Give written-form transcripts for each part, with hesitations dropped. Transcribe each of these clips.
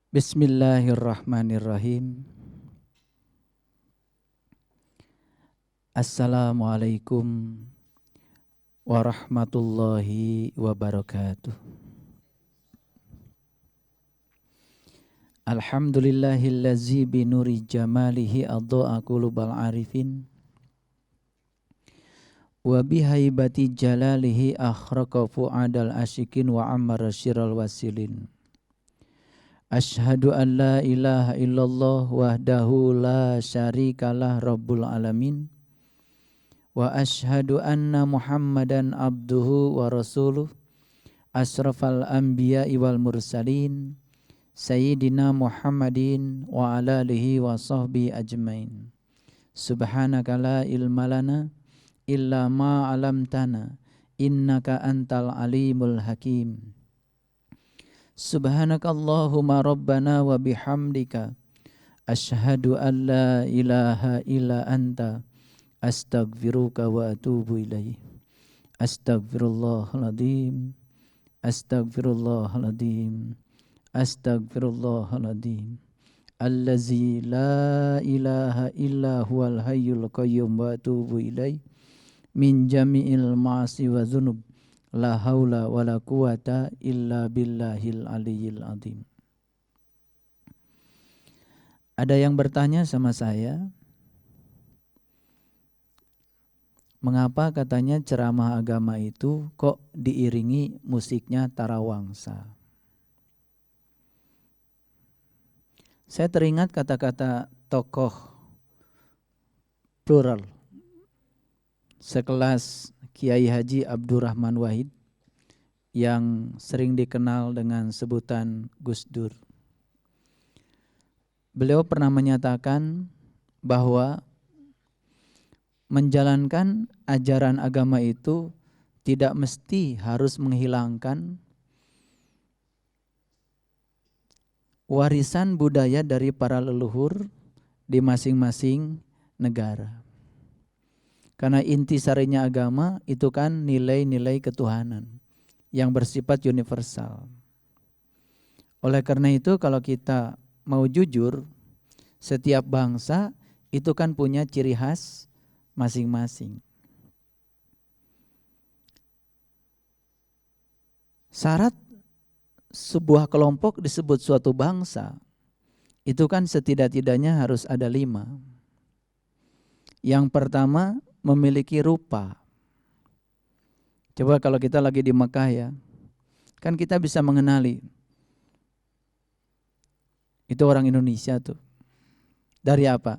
Bismillahirrahmanirrahim. Assalamualaikum warahmatullahi wabarakatuh. Alhamdulillahillazi binuri jamalihi adha'a qulubal arifin wa bihaibati jalalihi akhraqa fu'adal asyikin wa ammara syiral wasilin. Ashhadu an la ilaha illallah wahdahu la syarikalah rabbul alamin. Wa ashhadu anna Muhammadan abduhu wa rasuluh asrafal anbiya'i wal mursalin Sayyidina Muhammadin wa ala alihi wa sahbihi ajmain. Subhanaka la ilma lana illa ma 'allamtana innaka antal alimul hakim. Subhanakallahumma rabbana wa bihamdika asyhadu an la ilaha illa anta astaghfiruka wa atubu ilaih. Astaghfirullahaladzim, astaghfirullahaladzim, astaghfirullahaladzim. Allazi la ilaha illa huwal hayyul qayyum wa atubu ilaih min jami'il ma'asi wa dzunub. La haula wa la quwata illa billahil aliyyil azim. Ada yang bertanya sama saya, mengapa katanya ceramah agama itu kok diiringi musiknya tarawangsa? Saya teringat kata-kata tokoh plural sekelas Kiai Haji Abdurrahman Wahid yang sering dikenal dengan sebutan Gus Dur. Beliau pernah menyatakan bahwa menjalankan ajaran agama itu tidak mesti harus menghilangkan warisan budaya dari para leluhur di masing-masing negara. Karena intisarinya agama itu kan nilai-nilai ketuhanan yang bersifat universal. Oleh karena itu kalau kita mau jujur, setiap bangsa itu kan punya ciri khas masing-masing. Syarat sebuah kelompok disebut suatu bangsa itu kan setidak-tidaknya harus ada 5. Yang pertama, memiliki rupa. Coba kalau kita lagi di Mekah ya, kan kita bisa mengenali itu orang Indonesia tuh. Dari apa?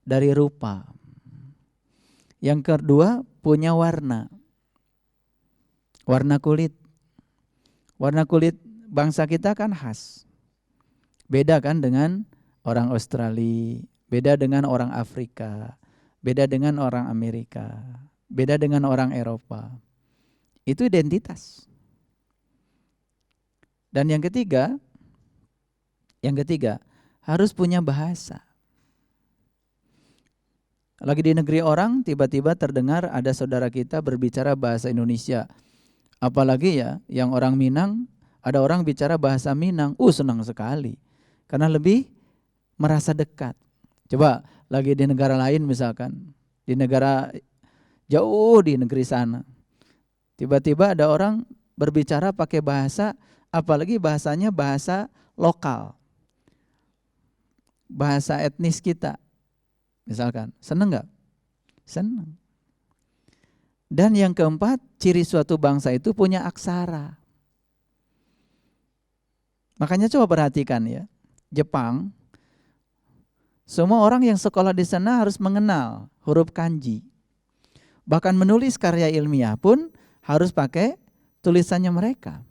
Dari rupa. Yang kedua, punya warna. Warna kulit. Warna kulit bangsa kita kan khas. Beda kan dengan orang Australia, beda dengan orang Afrika, beda dengan orang Amerika, beda dengan orang Eropa. Itu identitas. Dan yang ketiga harus punya bahasa. Lagi di negeri orang tiba-tiba terdengar ada saudara kita berbicara bahasa Indonesia. Apalagi ya yang orang Minang, ada orang bicara bahasa Minang. Senang sekali. Karena lebih merasa dekat. Coba lagi di negara lain misalkan, di negara jauh di negeri sana. Tiba-tiba ada orang berbicara pakai bahasa, apalagi bahasanya bahasa lokal. Bahasa etnis kita. Misalkan, senang enggak? Senang. Dan yang keempat, ciri suatu bangsa itu punya aksara. Makanya coba perhatikan ya, Jepang, semua orang yang sekolah di sana harus mengenal huruf kanji. Bahkan menulis karya ilmiah pun harus pakai tulisannya mereka.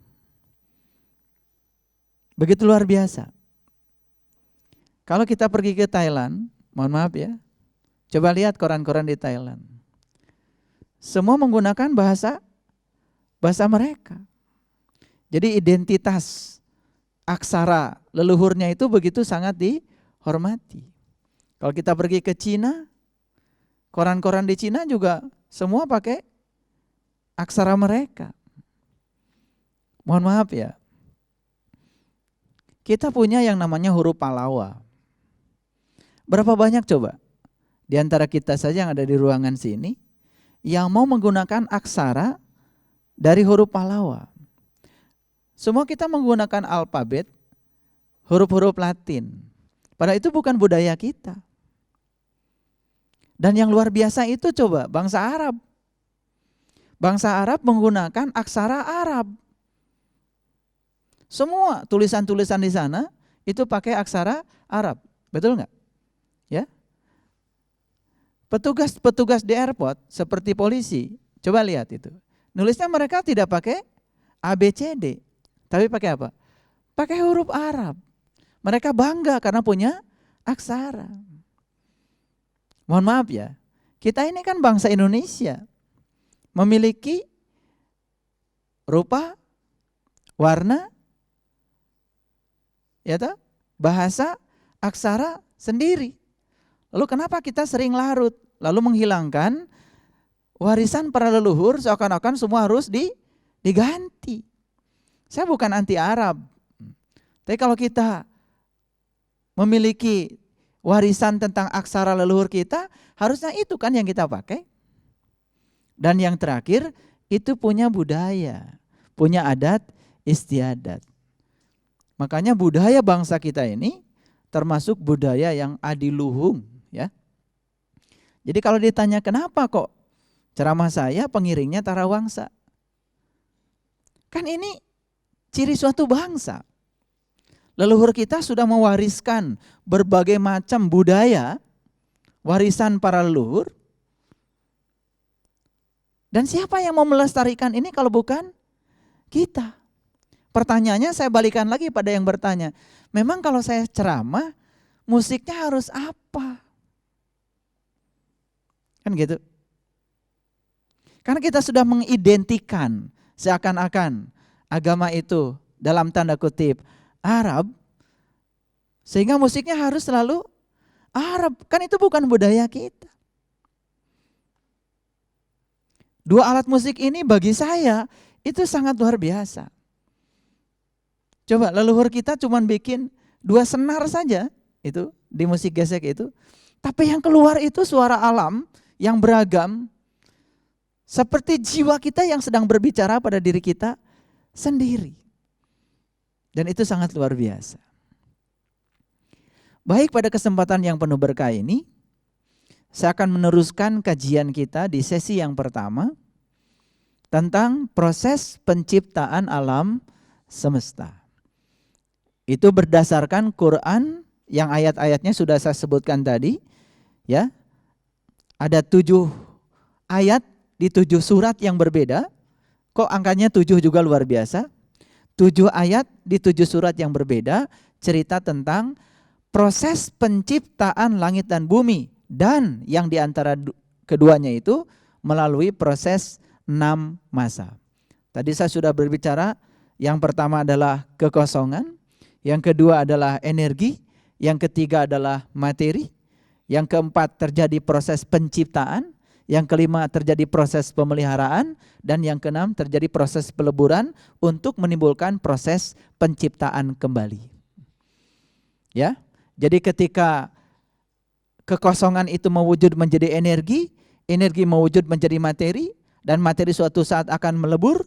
Begitu luar biasa. Kalau kita pergi ke Thailand, mohon maaf ya, coba lihat koran-koran di Thailand. Semua menggunakan bahasa mereka. Jadi identitas aksara leluhurnya itu begitu sangat dihormati. Kalau kita pergi ke Cina, koran-koran di Cina juga semua pakai aksara mereka. Mohon maaf ya. kita punya yang namanya huruf Pallawa. Berapa banyak coba di antara kita saja yang ada di ruangan sini yang mau menggunakan aksara dari huruf Pallawa? Semua kita menggunakan alfabet, huruf-huruf Latin. Padahal itu bukan budaya kita. Dan yang luar biasa itu coba bangsa Arab. Bangsa Arab menggunakan aksara Arab. Semua tulisan-tulisan di sana itu pakai aksara Arab. Betul nggak? Ya. Petugas-petugas di airport seperti polisi, coba lihat itu. Nulisnya mereka tidak pakai ABCD, tapi pakai apa? Pakai huruf Arab. Mereka bangga karena punya aksara. Mohon maaf ya, kita ini kan bangsa Indonesia, memiliki rupa, warna, ya toh, bahasa, aksara sendiri. Lalu kenapa kita sering larut, lalu menghilangkan warisan para leluhur, seakan-akan semua harus diganti. Saya bukan anti Arab, tapi kalau kita memiliki warisan tentang aksara leluhur kita, harusnya itu kan yang kita pakai. Dan yang terakhir, itu punya budaya, punya adat istiadat. Makanya budaya bangsa kita ini termasuk budaya yang adiluhung, ya. Jadi kalau ditanya kenapa kok ceramah saya pengiringnya tarawangsa, kan ini ciri suatu bangsa. Leluhur kita sudah mewariskan berbagai macam budaya, warisan para leluhur. Dan siapa yang mau melestarikan ini kalau bukan kita? Pertanyaannya saya balikan lagi pada yang bertanya, memang kalau saya ceramah, musiknya harus apa? Kan gitu. Karena kita sudah mengidentikan seakan-akan agama itu dalam tanda kutip Arab, sehingga musiknya harus selalu Arab. Kan itu bukan budaya kita. Dua alat musik ini bagi saya itu sangat luar biasa. Coba leluhur kita cuma bikin 2 senar saja itu di musik gesek itu. Tapi yang keluar itu suara alam yang beragam. Seperti jiwa kita yang sedang berbicara pada diri kita sendiri. Dan itu sangat luar biasa. Baik, pada kesempatan yang penuh berkah ini, saya akan meneruskan kajian kita di sesi yang pertama tentang proses penciptaan alam semesta. Itu berdasarkan Quran yang ayat-ayatnya sudah saya sebutkan tadi, ya. Ada 7 ayat di 7 surat yang berbeda. Kok angkanya 7 juga luar biasa? 7 ayat di 7 surat yang berbeda cerita tentang proses penciptaan langit dan bumi, dan yang di antara keduanya itu melalui proses 6 masa. Tadi saya sudah berbicara, yang pertama adalah kekosongan, yang kedua adalah energi, yang ketiga adalah materi, yang keempat terjadi proses penciptaan, yang kelima terjadi proses pemeliharaan, dan yang keenam terjadi proses peleburan untuk menimbulkan proses penciptaan kembali. Ya, jadi ketika kekosongan itu mewujud menjadi energi, energi mewujud menjadi materi, dan materi suatu saat akan melebur,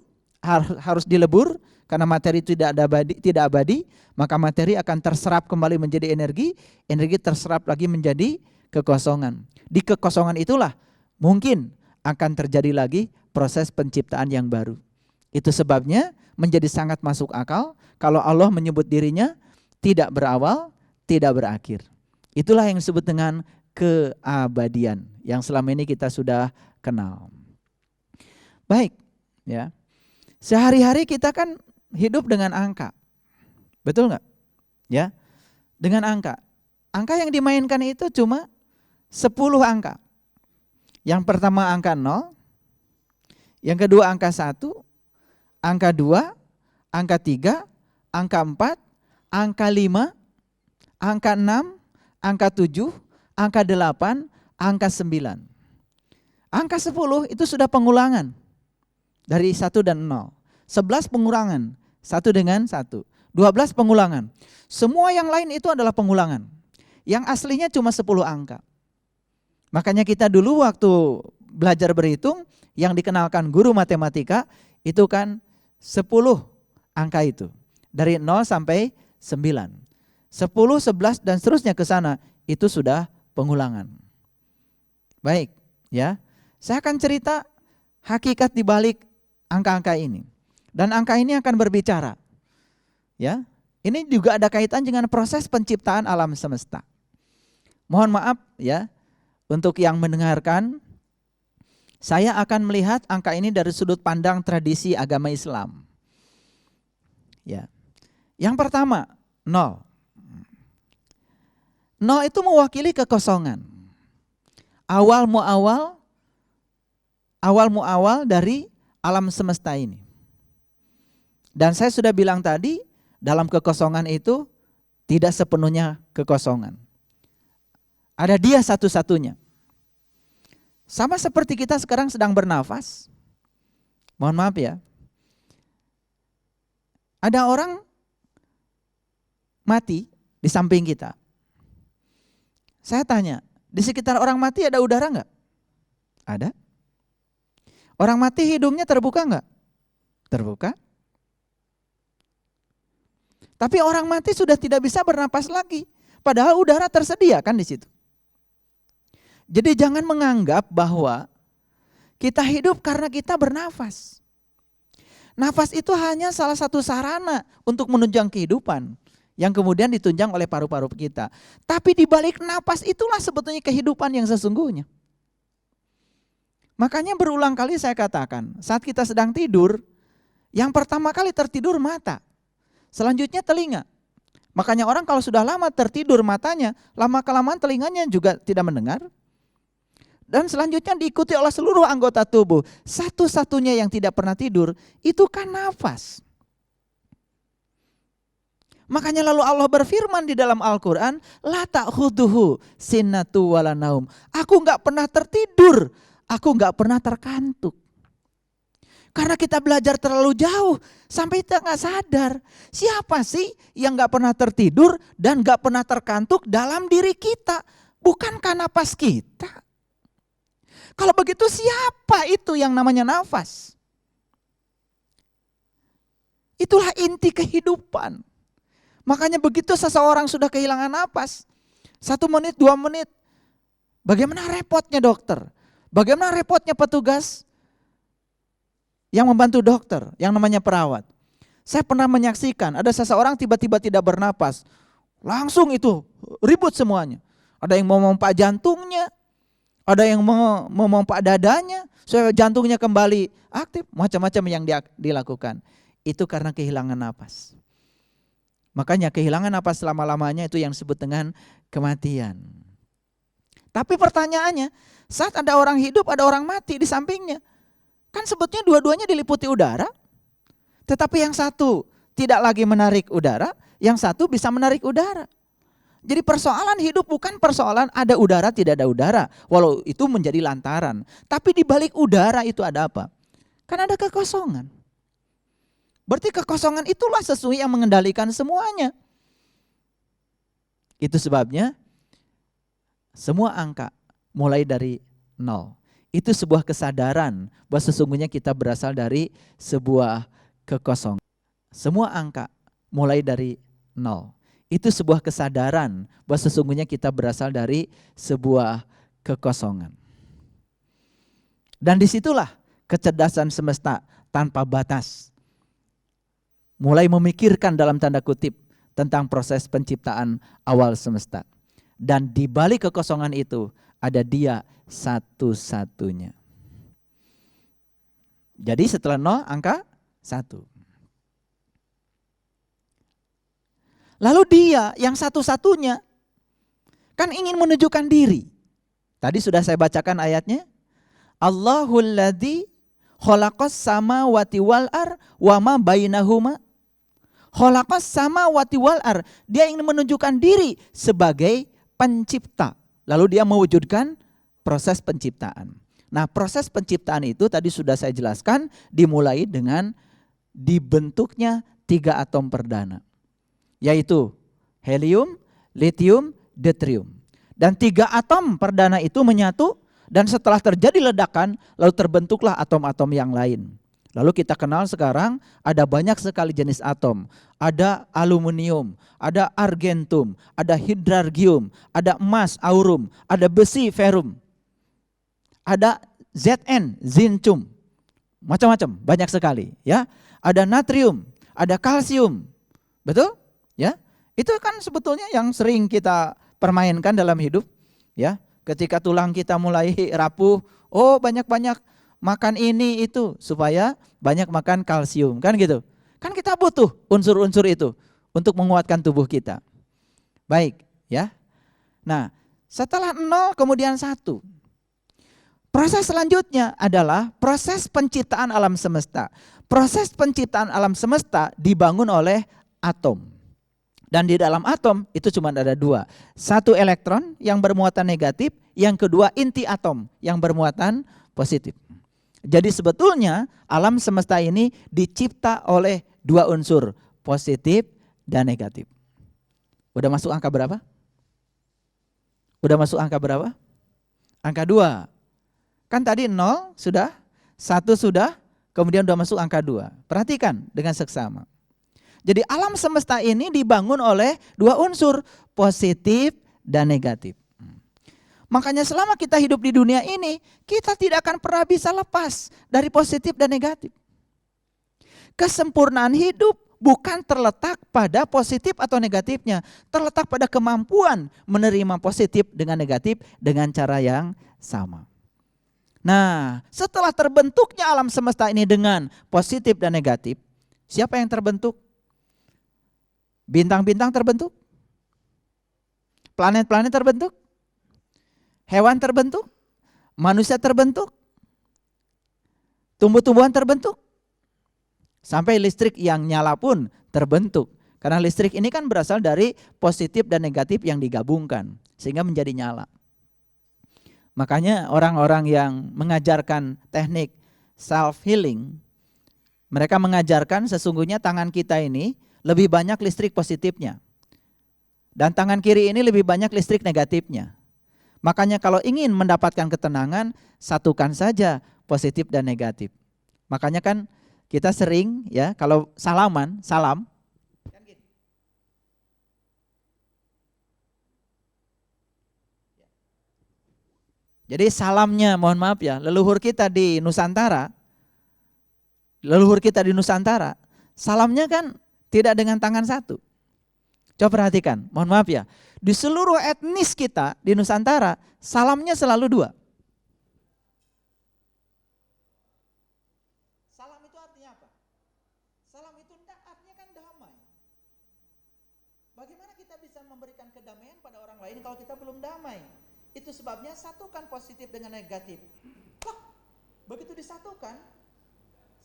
harus dilebur. Karena materi tidak abadi, maka materi akan terserap kembali menjadi energi, energi terserap lagi menjadi kekosongan. Di kekosongan itulah mungkin akan terjadi lagi proses penciptaan yang baru. Itu sebabnya menjadi sangat masuk akal kalau Allah menyebut dirinya tidak berawal, tidak berakhir. Itulah yang disebut dengan keabadian yang selama ini kita sudah kenal. Baik, ya. Sehari-hari kita kan hidup dengan angka, betul nggak? Ya, dengan angka. Angka yang dimainkan itu cuma 10 angka. Yang pertama angka 0, yang kedua angka 1, angka 2, angka 3, angka 4, angka 5, angka 6, angka 7, angka 8, angka 9. Angka 10 itu sudah pengulangan dari 1 dan 0. 11 pengurangan, 1 dengan 1. 12 pengulangan. Semua yang lain itu adalah pengulangan. Yang aslinya cuma 10 angka. Makanya kita dulu waktu belajar berhitung, yang dikenalkan guru matematika itu kan 10 angka itu. Dari 0 sampai 9. 10, 11 dan seterusnya ke sana itu sudah pengulangan. Baik, ya. Saya akan cerita hakikat di balik angka-angka ini. Dan angka ini akan berbicara. Ya. Ini juga ada kaitan dengan proses penciptaan alam semesta. Mohon maaf ya untuk yang mendengarkan, saya akan melihat angka ini dari sudut pandang tradisi agama Islam. Ya. Yang pertama, 0. 0 itu mewakili kekosongan. Awal muawal dari alam semesta ini. Dan saya sudah bilang tadi, dalam kekosongan itu tidak sepenuhnya kekosongan. Ada dia satu-satunya. Sama seperti kita sekarang sedang bernafas. Mohon maaf ya. Ada orang mati di samping kita. Saya tanya, di sekitar orang mati ada udara enggak? Ada. Orang mati hidungnya terbuka enggak? Terbuka. Tapi orang mati sudah tidak bisa bernapas lagi. Padahal udara tersedia kan di situ. Jadi jangan menganggap bahwa kita hidup karena kita bernafas. Nafas itu hanya salah satu sarana untuk menunjang kehidupan yang kemudian ditunjang oleh paru-paru kita. Tapi di balik nafas itulah sebetulnya kehidupan yang sesungguhnya. Makanya berulang kali saya katakan, saat kita sedang tidur, yang pertama kali tertidur mata. Selanjutnya telinga. Makanya orang kalau sudah lama tertidur matanya, lama-kelamaan telinganya juga tidak mendengar. Dan selanjutnya diikuti oleh seluruh anggota tubuh. Satu-satunya yang tidak pernah tidur, itu kan nafas. Makanya lalu Allah berfirman di dalam Al-Quran, la ta'khuduhu sinnatu wala naum. Aku gak pernah tertidur, aku gak pernah terkantuk. Karena kita belajar terlalu jauh sampai kita gak sadar. Siapa sih yang gak pernah tertidur dan gak pernah terkantuk dalam diri kita? Bukankah napas kita? Kalau begitu siapa itu yang namanya nafas? Itulah inti kehidupan. Makanya begitu seseorang sudah kehilangan napas, 1 menit, 2 menit, bagaimana repotnya dokter? Bagaimana repotnya petugas yang membantu dokter, yang namanya perawat. Saya pernah menyaksikan ada seseorang tiba-tiba tidak bernapas. Langsung itu ribut semuanya. Ada yang mau memompa jantungnya, ada yang mau memompa dadanya, supaya jantungnya kembali aktif, macam-macam yang dilakukan. Itu karena kehilangan napas. Makanya kehilangan napas selama-lamanya itu yang disebut dengan kematian. Tapi pertanyaannya, saat ada orang hidup, ada orang mati di sampingnya. Kan sebetulnya dua-duanya diliputi udara, tetapi yang satu tidak lagi menarik udara, yang satu bisa menarik udara. Jadi persoalan hidup bukan persoalan ada udara tidak ada udara, walau itu menjadi lantaran. Tapi di balik udara itu ada apa? Kan ada kekosongan. Berarti kekosongan itulah sesuatu yang mengendalikan semuanya. Itu sebabnya semua angka mulai dari 0. Itu sebuah kesadaran bahwa sesungguhnya kita berasal dari sebuah kekosongan. Semua angka mulai dari 0. Itu sebuah kesadaran bahwa sesungguhnya kita berasal dari sebuah kekosongan. Dan disitulah kecerdasan semesta tanpa batas mulai memikirkan dalam tanda kutip tentang proses penciptaan awal semesta. Dan di balik kekosongan itu ada dia satu-satunya. Jadi setelah 0 angka 1. Lalu dia yang satu-satunya kan ingin menunjukkan diri. Tadi sudah saya bacakan ayatnya. Allahul ladzi khalaqas samawati wal ar wa ma bainahuma. Khalaqas samawati wal ar. Dia ingin menunjukkan diri sebagai pencipta. Lalu dia mewujudkan proses penciptaan. Nah, proses penciptaan itu tadi sudah saya jelaskan dimulai dengan dibentuknya 3 atom perdana. yaitu helium, lithium, deuterium. Dan 3 atom perdana itu menyatu dan setelah terjadi ledakan lalu terbentuklah atom-atom yang lain. Lalu kita kenal sekarang ada banyak sekali jenis atom. Ada aluminium, ada argentum, ada hidrargium, ada emas, aurum, ada besi, ferum. Ada Zn, zinchum. Macam-macam, banyak sekali, ya. Ada natrium, ada kalsium. Betul? Ya. Itu kan sebetulnya yang sering kita permainkan dalam hidup, ya. Ketika tulang kita mulai rapuh, oh banyak-banyak makan ini itu supaya banyak makan kalsium, kan gitu. Kan kita butuh unsur-unsur itu untuk menguatkan tubuh kita. Baik, ya. Nah, setelah 0 kemudian 1. Proses selanjutnya adalah proses penciptaan alam semesta. Proses penciptaan alam semesta dibangun oleh atom. Dan di dalam atom itu cuma ada 2. 1 elektron yang bermuatan negatif, yang kedua inti atom yang bermuatan positif. Jadi sebetulnya alam semesta ini dicipta oleh 2 unsur, positif dan negatif. Udah masuk angka berapa? Udah masuk angka berapa? Angka 2. Kan tadi 0 sudah, 1 sudah, kemudian udah masuk angka 2. Perhatikan dengan seksama. Jadi alam semesta ini dibangun oleh 2 unsur, positif dan negatif. Makanya selama kita hidup di dunia ini, kita tidak akan pernah bisa lepas dari positif dan negatif. Kesempurnaan hidup bukan terletak pada positif atau negatifnya, terletak pada kemampuan menerima positif dengan negatif dengan cara yang sama. Nah, setelah terbentuknya alam semesta ini dengan positif dan negatif, siapa yang terbentuk? Bintang-bintang terbentuk? Planet-planet terbentuk? Hewan terbentuk? Manusia terbentuk? Tumbuh-tumbuhan terbentuk? Sampai listrik yang nyala pun terbentuk. Karena listrik ini kan berasal dari positif dan negatif yang digabungkan sehingga menjadi nyala. Makanya orang-orang yang mengajarkan teknik self-healing, mereka mengajarkan sesungguhnya tangan kita ini lebih banyak listrik positifnya. Dan tangan kiri ini lebih banyak listrik negatifnya. Makanya kalau ingin mendapatkan ketenangan, satukan saja positif dan negatif. Makanya kan kita sering ya kalau salaman, salam. Jadi salamnya, mohon maaf ya, leluhur kita di Nusantara, salamnya kan tidak dengan tangan satu. Coba perhatikan, mohon maaf ya, di seluruh etnis kita di Nusantara, salamnya selalu 2. Salam itu artinya apa? Salam itu artinya kan damai. Bagaimana kita bisa memberikan kedamaian pada orang lain kalau kita belum damai? Itu sebabnya satukan positif dengan negatif. Begitu disatukan,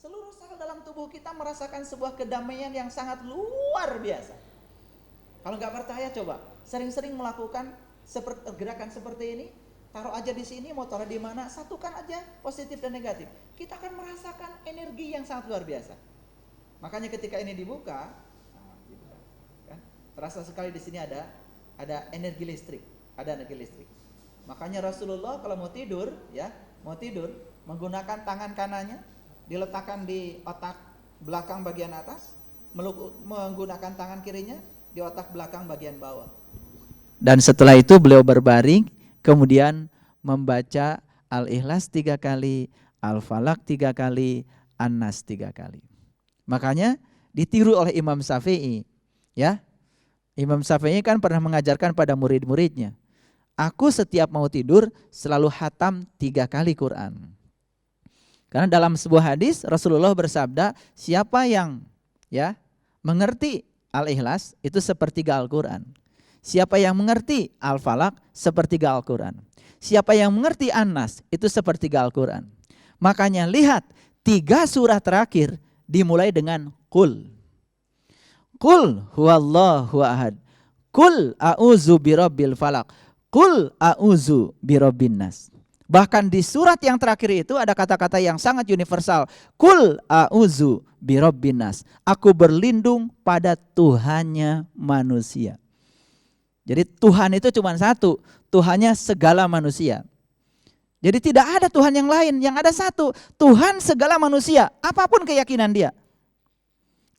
seluruh sel dalam tubuh kita merasakan sebuah kedamaian yang sangat luar biasa. Kalau nggak percaya coba, sering-sering melakukan gerakan seperti ini, taruh aja di sini, mau taruh di mana, satukan aja positif dan negatif. Kita akan merasakan energi yang sangat luar biasa. Makanya ketika ini dibuka, kan, terasa sekali di sini ada energi listrik, Makanya Rasulullah kalau mau tidur, menggunakan tangan kanannya diletakkan di otak belakang bagian atas, menggunakan tangan kirinya di otak belakang bagian bawah. Dan setelah itu beliau berbaring, kemudian membaca Al-Ikhlas 3 kali, Al-Falaq 3 kali, An-Nas 3 kali. Makanya ditiru oleh Imam Syafi'i, ya. Imam Syafi'i kan pernah mengajarkan pada murid-muridnya, aku setiap mau tidur selalu khatam 3 kali Quran. Karena dalam sebuah hadis Rasulullah bersabda, siapa yang mengerti Al-Ikhlas itu sepertiga Al-Quran. Siapa yang mengerti Al-Falaq sepertiga Al-Quran. Siapa yang mengerti An-Nas itu sepertiga Al-Quran. Makanya lihat 3 surah terakhir dimulai dengan Qul. Qul huwallahu ahad. Qul a'udzu birabbil falaq. Qul a'udzu birabbin nas. Bahkan di surat yang terakhir itu ada kata-kata yang sangat universal. Kul a'udzu birabbinas. Aku berlindung pada Tuhannya manusia. Jadi Tuhan itu cuma satu, Tuhannya segala manusia. Jadi tidak ada Tuhan yang lain, yang ada satu, Tuhan segala manusia, apapun keyakinan dia.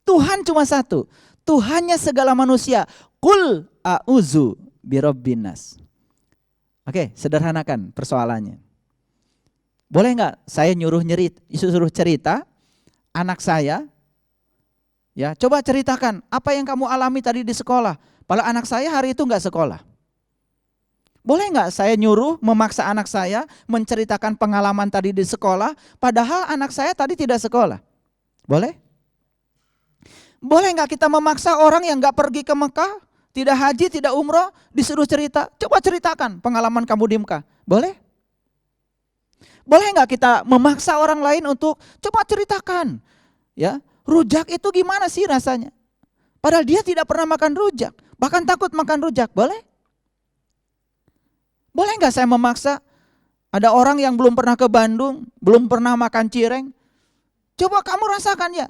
Tuhan cuma satu, Tuhannya segala manusia. Kul a'udzu birabbinas. Oke, sederhanakan persoalannya. Boleh nggak saya suruh cerita anak saya, ya coba ceritakan apa yang kamu alami tadi di sekolah. Padahal anak saya hari itu nggak sekolah. Boleh nggak saya memaksa anak saya menceritakan pengalaman tadi di sekolah, padahal anak saya tadi tidak sekolah? Boleh? Boleh nggak kita memaksa orang yang nggak pergi ke Mekah, tidak haji, tidak umroh, disuruh cerita? Coba ceritakan pengalaman kamu di Mekah. Boleh? Boleh nggak kita memaksa orang lain untuk coba ceritakan, ya rujak itu gimana sih rasanya? Padahal dia tidak pernah makan rujak, bahkan takut makan rujak. Boleh? Boleh nggak saya memaksa ada orang yang belum pernah ke Bandung, belum pernah makan cireng? Coba kamu rasakan ya,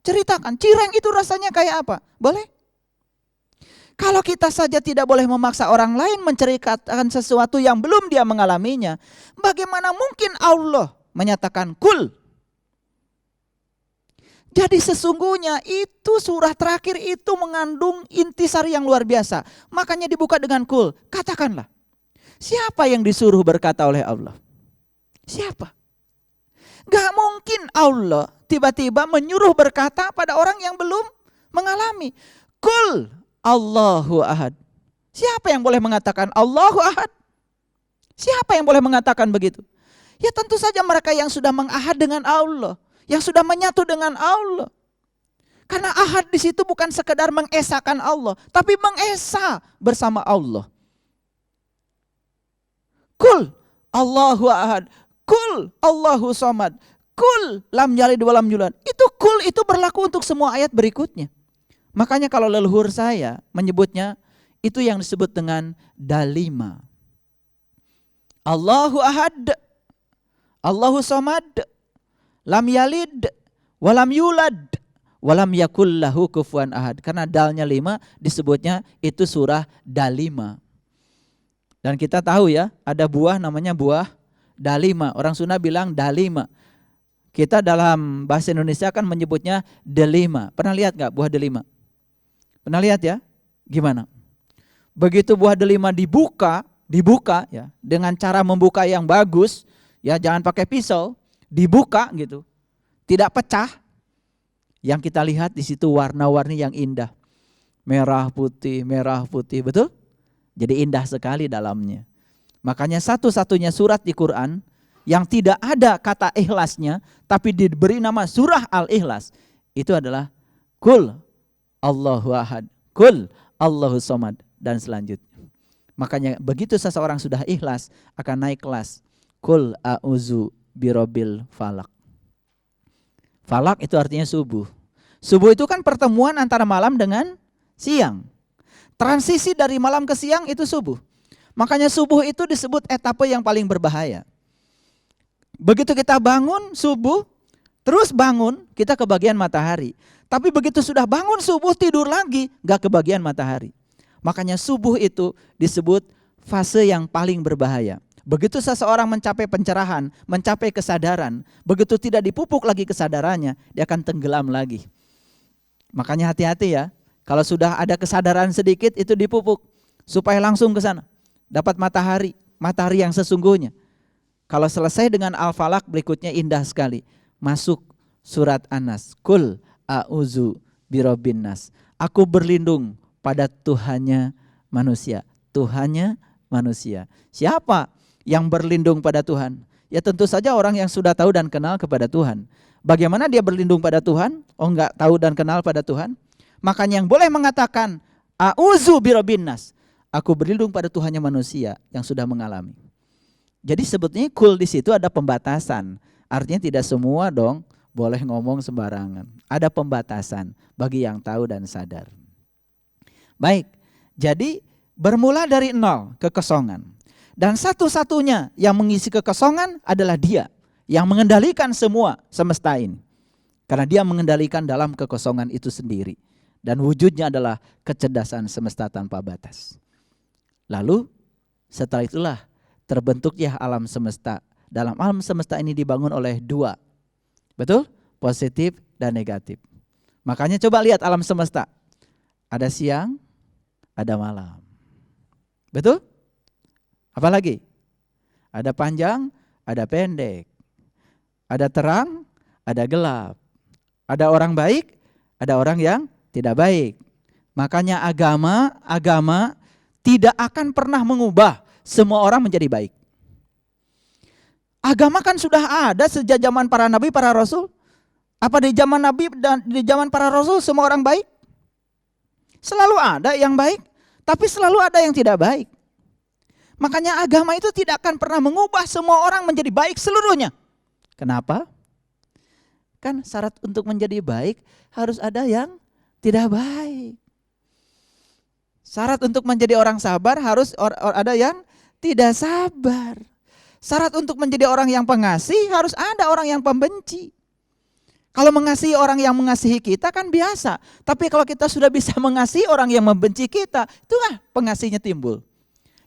ceritakan cireng itu rasanya kayak apa? Boleh? Kalau kita saja tidak boleh memaksa orang lain menceritakan sesuatu yang belum dia mengalaminya, bagaimana mungkin Allah menyatakan kul? Jadi sesungguhnya itu surah terakhir itu mengandung intisari yang luar biasa. Makanya dibuka dengan kul. Katakanlah, siapa yang disuruh berkata oleh Allah? Siapa? Gak mungkin Allah tiba-tiba menyuruh berkata pada orang yang belum mengalami. Kul Allahu ahad. Siapa yang boleh mengatakan Allahu ahad? Siapa yang boleh mengatakan begitu? Ya tentu saja mereka yang sudah mengahad dengan Allah, yang sudah menyatu dengan Allah. Karena ahad di situ bukan sekedar mengesahkan Allah, tapi mengesa bersama Allah. Kul Allahu ahad, kul Allahu somad, kul lam yalid wa lam yulad. Itu kul itu berlaku untuk semua ayat berikutnya. Makanya kalau leluhur saya menyebutnya itu yang disebut dengan dalima. Allahu ahad, Allahu somad, lam yalid, walam yulad, walam yakul lahu kufuwan ahad. Karena dalnya 5 disebutnya itu surah dalima. Dan kita tahu ya, ada buah namanya buah dalima. Orang Sunda bilang dalima. Kita dalam bahasa Indonesia kan menyebutnya delima. Pernah lihat gak buah delima? Pernah lihat ya? Gimana? Begitu buah delima dibuka ya, dengan cara membuka yang bagus, ya jangan pakai pisau, dibuka gitu. Tidak pecah. Yang kita lihat di situ warna-warni yang indah. Merah putih, betul? Jadi indah sekali dalamnya. Makanya satu-satunya surat di Quran yang tidak ada kata ikhlasnya, tapi diberi nama surah Al-Ikhlas, itu adalah Kul Allahu ahad, kul Allahu somad, dan selanjutnya. Makanya begitu seseorang sudah ikhlas akan naik kelas. Kul a'udzu birabbil falak. Falak itu artinya subuh. Subuh itu kan pertemuan antara malam dengan siang. Transisi dari malam ke siang itu subuh. Makanya subuh itu disebut etape yang paling berbahaya. Begitu kita bangun subuh, terus bangun, kita kebagian matahari. Tapi begitu sudah bangun subuh, tidur lagi, gak kebagian matahari. Makanya subuh itu disebut fase yang paling berbahaya. Begitu seseorang mencapai pencerahan, mencapai kesadaran, begitu tidak dipupuk lagi kesadarannya, dia akan tenggelam lagi. Makanya hati-hati ya, kalau sudah ada kesadaran sedikit itu dipupuk, supaya langsung ke sana, dapat matahari yang sesungguhnya. Kalau selesai dengan Al-Falaq berikutnya indah sekali. Masuk surat An-Nas. Kul a'udzu birabbin nas. Aku berlindung pada Tuhannya manusia. Tuhannya manusia. Siapa yang berlindung pada Tuhan? Ya tentu saja orang yang sudah tahu dan kenal kepada Tuhan. Bagaimana dia berlindung pada Tuhan? Oh enggak tahu dan kenal pada Tuhan? Makanya yang boleh mengatakan a'udzu birabbin nas. Aku berlindung pada Tuhannya manusia yang sudah mengalami. Jadi sebetulnya kul di situ ada pembatasan. Artinya tidak semua dong boleh ngomong sembarangan. Ada pembatasan bagi yang tahu dan sadar. Baik, jadi bermula dari nol, kekosongan. Dan satu-satunya yang mengisi kekosongan adalah Dia yang mengendalikan semua semesta ini. Karena Dia mengendalikan dalam kekosongan itu sendiri. Dan wujudnya adalah kecerdasan semesta tanpa batas. Lalu setelah itulah terbentuknya alam semesta. Dalam alam semesta ini dibangun oleh dua. Betul? Positif dan negatif. Makanya coba lihat alam semesta. Ada siang, ada malam. Betul? Apalagi? Ada panjang, ada pendek. Ada terang, ada gelap. Ada orang baik, ada orang yang tidak baik. Makanya agama tidak akan pernah mengubah semua orang menjadi baik. Agama kan sudah ada sejak zaman para nabi, para rasul. Apa di zaman nabi dan di zaman para rasul semua orang baik? Selalu ada yang baik, tapi selalu ada yang tidak baik. Makanya agama itu tidak akan pernah mengubah semua orang menjadi baik seluruhnya. Kenapa? Kan syarat untuk menjadi baik harus ada yang tidak baik. Syarat untuk menjadi orang sabar harus ada yang tidak sabar. Syarat untuk menjadi orang yang pengasih harus ada orang yang pembenci. Kalau mengasihi orang yang mengasihi kita kan biasa. Tapi kalau kita sudah bisa mengasihi orang yang membenci kita, itulah pengasihnya timbul.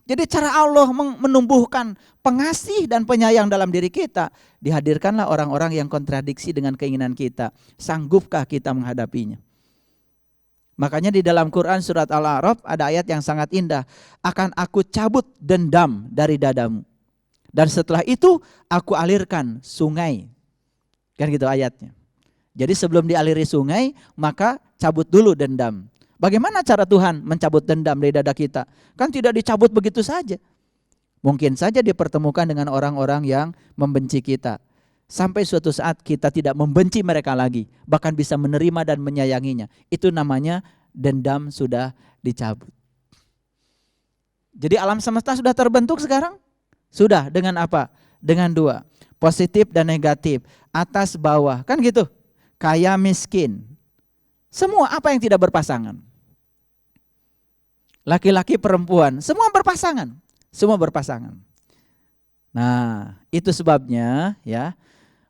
Jadi cara Allah menumbuhkan pengasih dan penyayang dalam diri kita, dihadirkanlah orang-orang yang kontradiksi dengan keinginan kita. Sanggupkah kita menghadapinya? Makanya di dalam Quran surat Al-A'raf ada ayat yang sangat indah. Akan aku cabut dendam dari dadamu. Dan setelah itu aku alirkan sungai. Kan gitu ayatnya. Jadi sebelum dialiri sungai, maka cabut dulu dendam. Bagaimana cara Tuhan mencabut dendam dari dada kita? Kan tidak dicabut begitu saja. Mungkin saja dipertemukan dengan orang-orang yang membenci kita. Sampai suatu saat kita tidak membenci mereka lagi. Bahkan bisa menerima dan menyayanginya. Itu namanya dendam sudah dicabut. Jadi alam semesta sudah terbentuk sekarang? Sudah, dengan apa? Dengan dua. Positif dan negatif. Atas bawah, kan gitu. Kaya miskin. Semua apa yang tidak berpasangan. Laki-laki perempuan, semua berpasangan. Semua berpasangan. Nah, itu sebabnya ya,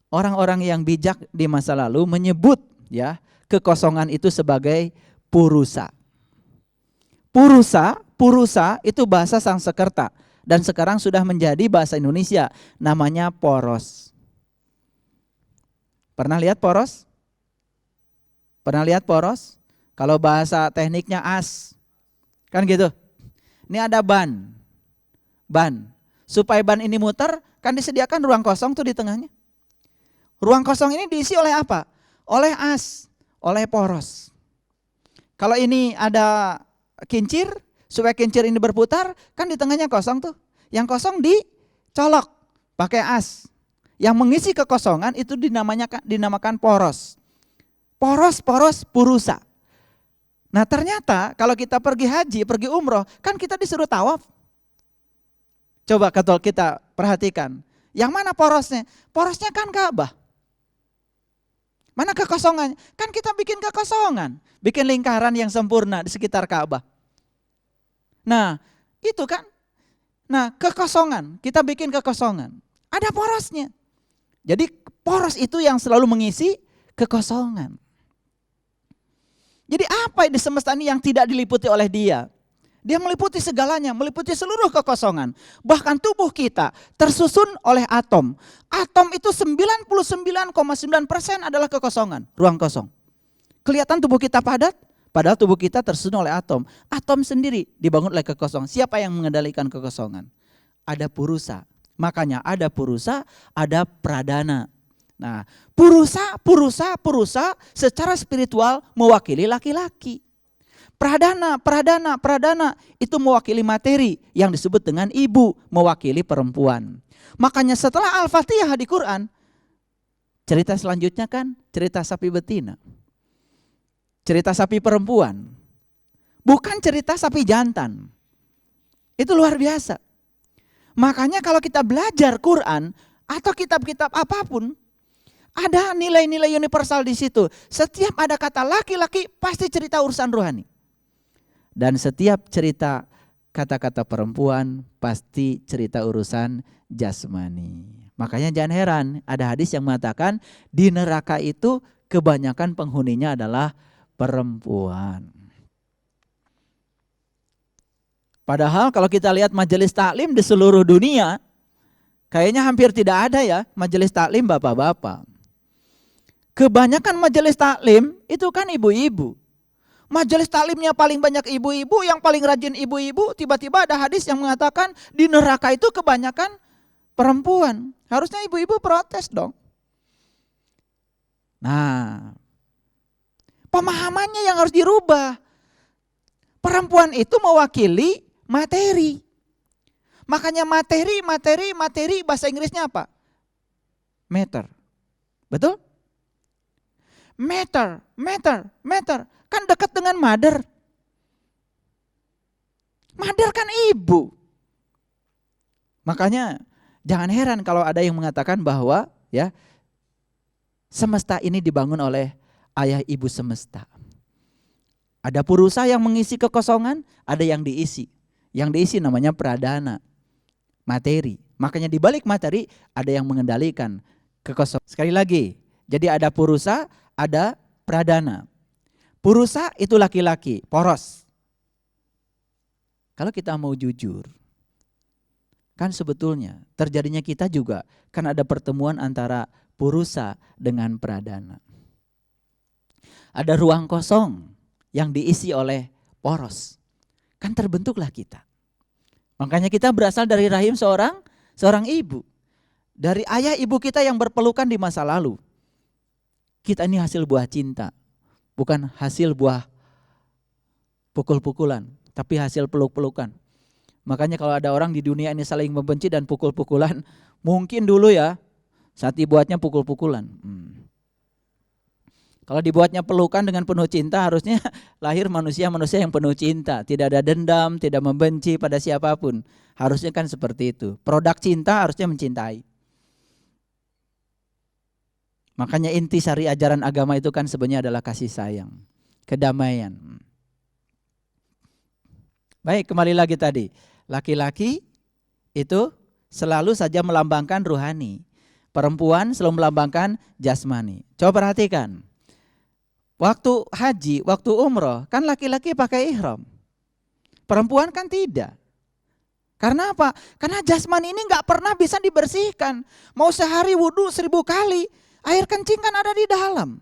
orang-orang yang bijak di masa lalu menyebut ya kekosongan itu sebagai purusa. Purusa itu bahasa Sanskerta dan sekarang sudah menjadi bahasa Indonesia, namanya poros. Pernah lihat poros? Pernah lihat poros? Kalau bahasa tekniknya as. Kan gitu. Ini ada ban. Supaya ban ini muter, kan disediakan ruang kosong tuh di tengahnya. Ruang kosong ini diisi oleh apa? Oleh as, oleh poros. Kalau ini ada kincir, supaya kincir ini berputar, kan di tengahnya kosong tuh. Yang kosong dicolok pakai as. Yang mengisi kekosongan itu dinamakan poros. Poros purusa. Nah ternyata kalau kita pergi haji, pergi umroh, kan kita disuruh tawaf. Coba kita perhatikan, yang mana porosnya? Porosnya kan Ka'bah. Mana kekosongannya? Kan kita bikin kekosongan, bikin lingkaran yang sempurna di sekitar Ka'bah. Nah itu kan, nah kekosongan, kita bikin kekosongan, ada porosnya. Jadi poros itu yang selalu mengisi kekosongan. Jadi apa di semesta ini yang tidak diliputi oleh Dia? Dia meliputi segalanya, meliputi seluruh kekosongan. Bahkan tubuh kita tersusun oleh atom. Atom itu 99,9% adalah kekosongan, ruang kosong. Kelihatan tubuh kita padat, padahal tubuh kita tersusun oleh atom. Atom sendiri dibangun oleh kekosongan. Siapa yang mengendalikan kekosongan? Ada purusa. Makanya ada purusa, ada pradana. Nah, purusa secara spiritual mewakili laki-laki. Pradana itu mewakili materi yang disebut dengan ibu, mewakili perempuan. Makanya setelah Al-Fatihah di Quran, cerita selanjutnya kan cerita sapi betina. Cerita sapi perempuan. Bukan cerita sapi jantan. Itu luar biasa. Makanya kalau kita belajar Quran atau kitab-kitab apapun, ada nilai-nilai universal di situ. Setiap ada kata laki-laki pasti cerita urusan rohani. Dan setiap cerita kata-kata perempuan pasti cerita urusan jasmani. Makanya jangan heran ada hadis yang mengatakan di neraka itu kebanyakan penghuninya adalah perempuan. Padahal kalau kita lihat majelis taklim di seluruh dunia, kayaknya hampir tidak ada ya majelis taklim bapak-bapak. Kebanyakan majelis taklim itu kan ibu-ibu. Majelis taklimnya paling banyak ibu-ibu, yang paling rajin ibu-ibu, tiba-tiba ada hadis yang mengatakan di neraka itu kebanyakan perempuan. Harusnya ibu-ibu protes dong. Nah, pemahamannya yang harus dirubah. Perempuan itu mewakili materi. Makanya materi bahasa Inggrisnya apa? Matter. Betul? Matter. Kan dekat dengan mother. Mother kan ibu. Makanya jangan heran kalau ada yang mengatakan bahwa ya semesta ini dibangun oleh ayah ibu semesta. Ada purusa yang mengisi kekosongan, ada yang diisi. Yang diisi namanya pradana, materi. Makanya di balik materi ada yang mengendalikan kekosongan. Sekali lagi, jadi ada purusa, ada pradana. Purusa itu laki-laki, poros. Kalau kita mau jujur, kan sebetulnya terjadinya kita juga kan ada pertemuan antara purusa dengan pradana. Ada ruang kosong yang diisi oleh poros. Kan terbentuklah kita. Makanya kita berasal dari rahim seorang ibu. Dari ayah ibu kita yang berpelukan di masa lalu. Kita ini hasil buah cinta. Bukan hasil buah pukul-pukulan, tapi hasil peluk-pelukan. Makanya kalau ada orang di dunia ini saling membenci dan pukul-pukulan, mungkin dulu ya saat dibuatnya pukul-pukulan. Kalau dibuatnya pelukan dengan penuh cinta, harusnya lahir manusia-manusia yang penuh cinta. Tidak ada dendam, tidak membenci pada siapapun. Harusnya kan seperti itu. Produk cinta harusnya mencintai. Makanya inti sari ajaran agama itu kan sebenarnya adalah kasih sayang, kedamaian. Baik, kembali lagi tadi. Laki-laki itu selalu saja melambangkan ruhani. Perempuan selalu melambangkan jasmani. Coba perhatikan. Waktu haji, waktu umroh, kan laki-laki pakai ihram. Perempuan kan tidak. Karena apa? Karena jasmani ini gak pernah bisa dibersihkan. Mau sehari wudhu 1000 kali. Air kencing kan ada di dalam.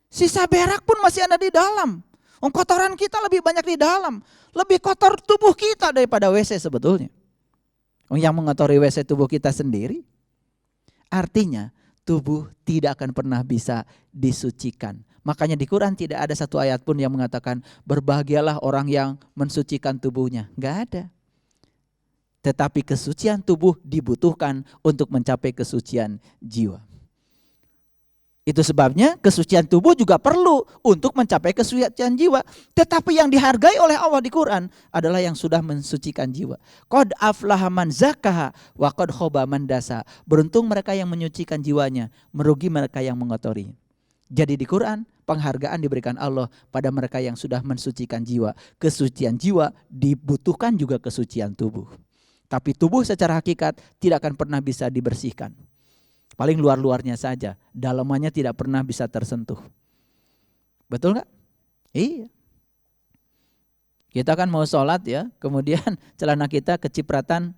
Sisa berak pun masih ada di dalam. Kotoran kita lebih banyak di dalam. Lebih kotor tubuh kita daripada WC sebetulnya. Yang mengotori WC tubuh kita sendiri. Artinya tubuh tidak akan pernah bisa disucikan. Makanya di Quran tidak ada satu ayat pun yang mengatakan berbahagialah orang yang mensucikan tubuhnya. Gak ada. Tetapi kesucian tubuh dibutuhkan untuk mencapai kesucian jiwa. Itu sebabnya kesucian tubuh juga perlu untuk mencapai kesucian jiwa. Tetapi yang dihargai oleh Allah di Quran adalah yang sudah mensucikan jiwa. Qad aflaha man zakkaha wa qad khaba man dasa. Beruntung mereka yang menyucikan jiwanya, merugi mereka yang mengotori. Jadi di Quran penghargaan diberikan Allah pada mereka yang sudah mensucikan jiwa. Kesucian jiwa dibutuhkan juga kesucian tubuh. Tapi tubuh secara hakikat tidak akan pernah bisa dibersihkan. Paling luar-luarnya saja, dalamannya tidak pernah bisa tersentuh. Betul gak? Iya. Kita kan mau sholat ya, kemudian celana kita kecipratan,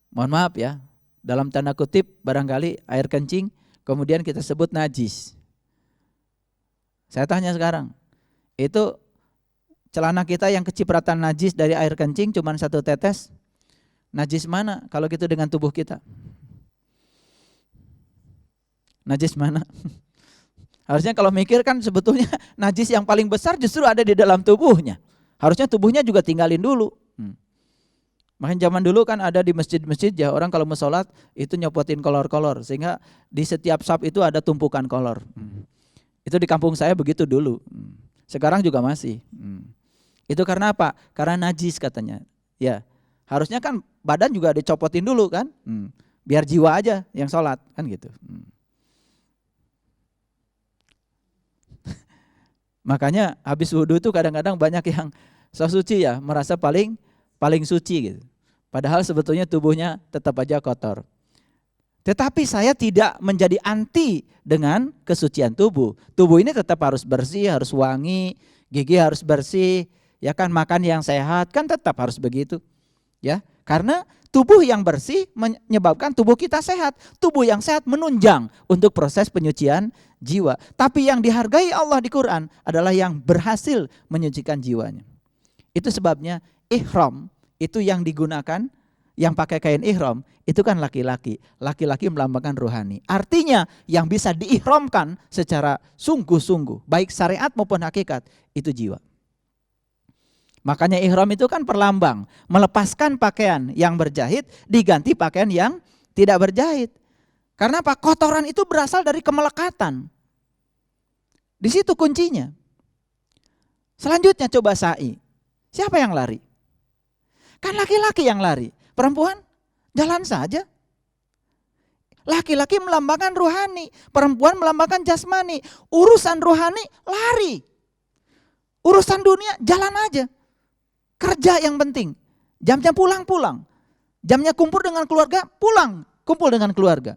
mohon maaf ya, dalam tanda kutip barangkali air kencing, kemudian kita sebut najis. Saya tanya sekarang, itu celana kita yang kecipratan najis dari air kencing cuma 1 tetes, najis mana kalau gitu dengan tubuh kita? Najis mana? Harusnya kalau mikir kan sebetulnya najis yang paling besar justru ada di dalam tubuhnya. Harusnya tubuhnya juga tinggalin dulu. Makanya zaman dulu kan ada di masjid-masjid ya orang kalau mau sholat itu nyopotin kolor-kolor. Sehingga di setiap saf itu ada tumpukan kolor. Itu di kampung saya begitu dulu. Sekarang juga masih. Itu karena apa? Karena najis katanya. Ya, harusnya kan badan juga dicopotin dulu kan. Biar jiwa aja yang sholat kan gitu. Makanya habis wudhu itu kadang-kadang banyak yang so suci ya, merasa paling paling suci gitu. Padahal sebetulnya tubuhnya tetap aja kotor. Tetapi saya tidak menjadi anti dengan kesucian tubuh. Tubuh ini tetap harus bersih, harus wangi, gigi harus bersih, ya kan, makan yang sehat kan tetap harus begitu. Ya, karena tubuh yang bersih menyebabkan tubuh kita sehat. Tubuh yang sehat menunjang untuk proses penyucian jiwa. Tapi yang dihargai Allah di Quran adalah yang berhasil menyucikan jiwanya. Itu sebabnya ihram itu yang digunakan, yang pakai kain ihram itu kan laki-laki. Laki-laki melambangkan rohani. Artinya yang bisa diihramkan secara sungguh-sungguh, baik syariat maupun hakikat, itu jiwa. Makanya ihram itu kan perlambang, melepaskan pakaian yang berjahit diganti pakaian yang tidak berjahit. Karena apa? Kotoran itu berasal dari kemelekatan. Di situ kuncinya. Selanjutnya coba sa'i. Siapa yang lari? Kan laki-laki yang lari. Perempuan jalan saja. Laki-laki melambangkan rohani, perempuan melambangkan jasmani. Urusan rohani lari. Urusan dunia jalan aja. Kerja yang penting. Jamnya pulang. Jamnya kumpul dengan keluarga, pulang. Kumpul dengan keluarga.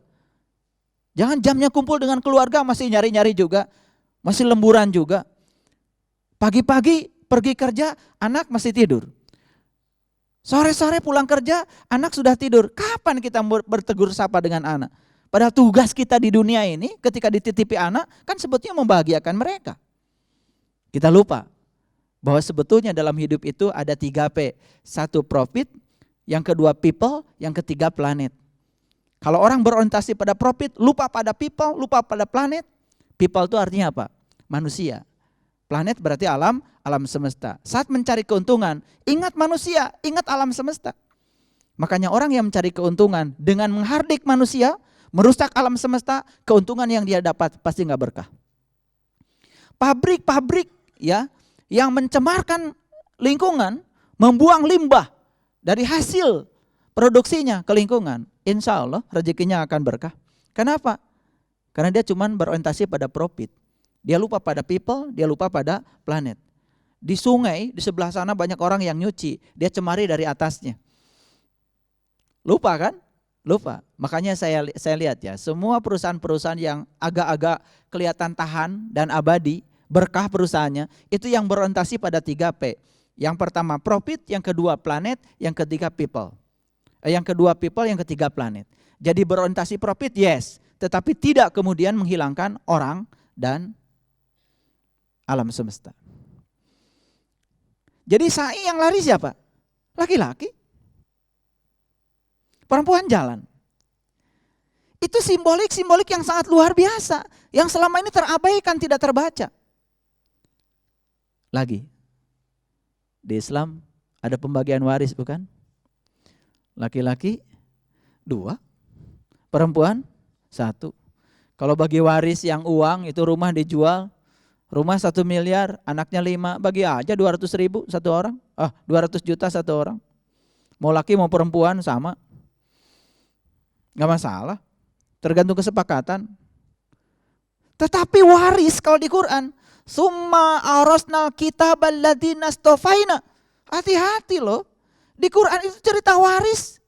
Jangan jamnya kumpul dengan keluarga masih nyari-nyari juga. Masih lemburan juga. Pagi-pagi pergi kerja, anak masih tidur. Sore-sore pulang kerja, anak sudah tidur. Kapan kita bertegur sapa dengan anak? Padahal tugas kita di dunia ini ketika dititipi anak kan sebetulnya membahagiakan mereka. Kita lupa bahwa sebetulnya dalam hidup itu ada 3P. 1 profit, yang kedua people, yang ketiga planet. Kalau orang berorientasi pada profit, lupa pada people, lupa pada planet. People itu artinya apa? Manusia. Planet berarti alam semesta. Saat mencari keuntungan, ingat manusia, ingat alam semesta. Makanya orang yang mencari keuntungan dengan menghardik manusia, merusak alam semesta, keuntungan yang dia dapat pasti nggak berkah. Pabrik-pabrik ya yang mencemarkan lingkungan, membuang limbah dari hasil produksinya ke lingkungan, insya Allah rezekinya akan berkah. Kenapa? Karena dia cuma berorientasi pada profit. Dia lupa pada people, dia lupa pada planet. Di sungai, di sebelah sana banyak orang yang nyuci, dia cemari dari atasnya. Lupa kan? Lupa. Makanya saya lihat ya, semua perusahaan-perusahaan yang agak-agak kelihatan tahan dan abadi, berkah perusahaannya, itu yang berorientasi pada 3P. Yang pertama profit, yang kedua planet, yang ketiga people. Yang kedua people, yang ketiga planet. Jadi berorientasi profit, yes, tetapi tidak kemudian menghilangkan orang dan alam semesta. Jadi sa'i yang lari siapa? Laki-laki. Perempuan jalan. Itu simbolik yang sangat luar biasa, yang selama ini terabaikan, tidak terbaca. Lagi, di Islam ada pembagian waris bukan? Laki-laki 2, perempuan 1. Kalau bagi waris yang uang itu rumah dijual, rumah 1 miliar, anaknya 5, bagi aja 200.000 satu orang, 200 juta satu orang. Mau laki mau perempuan sama, nggak masalah, tergantung kesepakatan. Tetapi waris kalau di Quran, summa arasnal kitabal ladzina stofaina. Hati-hati loh, di Quran itu cerita waris.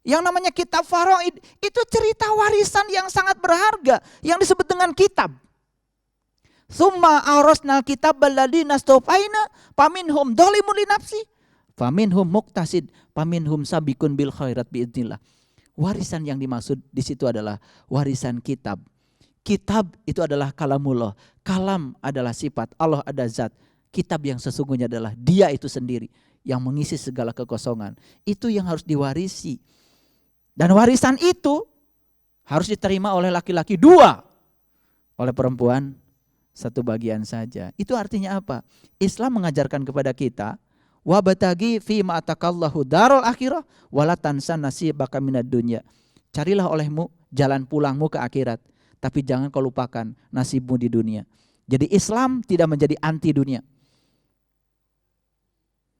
Yang namanya kitab faraid itu cerita warisan yang sangat berharga yang disebut dengan kitab. Summa arasnal kitabal ladzina stofaina faminhum dzalimun li nafsi faminhum muqtasid faminhum sabiqun bil khairat biidznillah. Warisan yang dimaksud di situ adalah warisan kitab. Kitab itu adalah kalamullah. Kalam adalah sifat, Allah ada zat. Kitab yang sesungguhnya adalah dia itu sendiri yang mengisi segala kekosongan. Itu yang harus diwarisi. Dan warisan itu harus diterima oleh laki-laki 2, oleh perempuan 1 bagian saja. Itu artinya apa? Islam mengajarkan kepada kita, wabtagi fi ma atakallahu darul akhirah wala tansa nasibaka minad dunya. Carilah olehmu jalan pulangmu ke akhirat, tapi jangan kau lupakan nasibmu di dunia. Jadi Islam tidak menjadi anti dunia.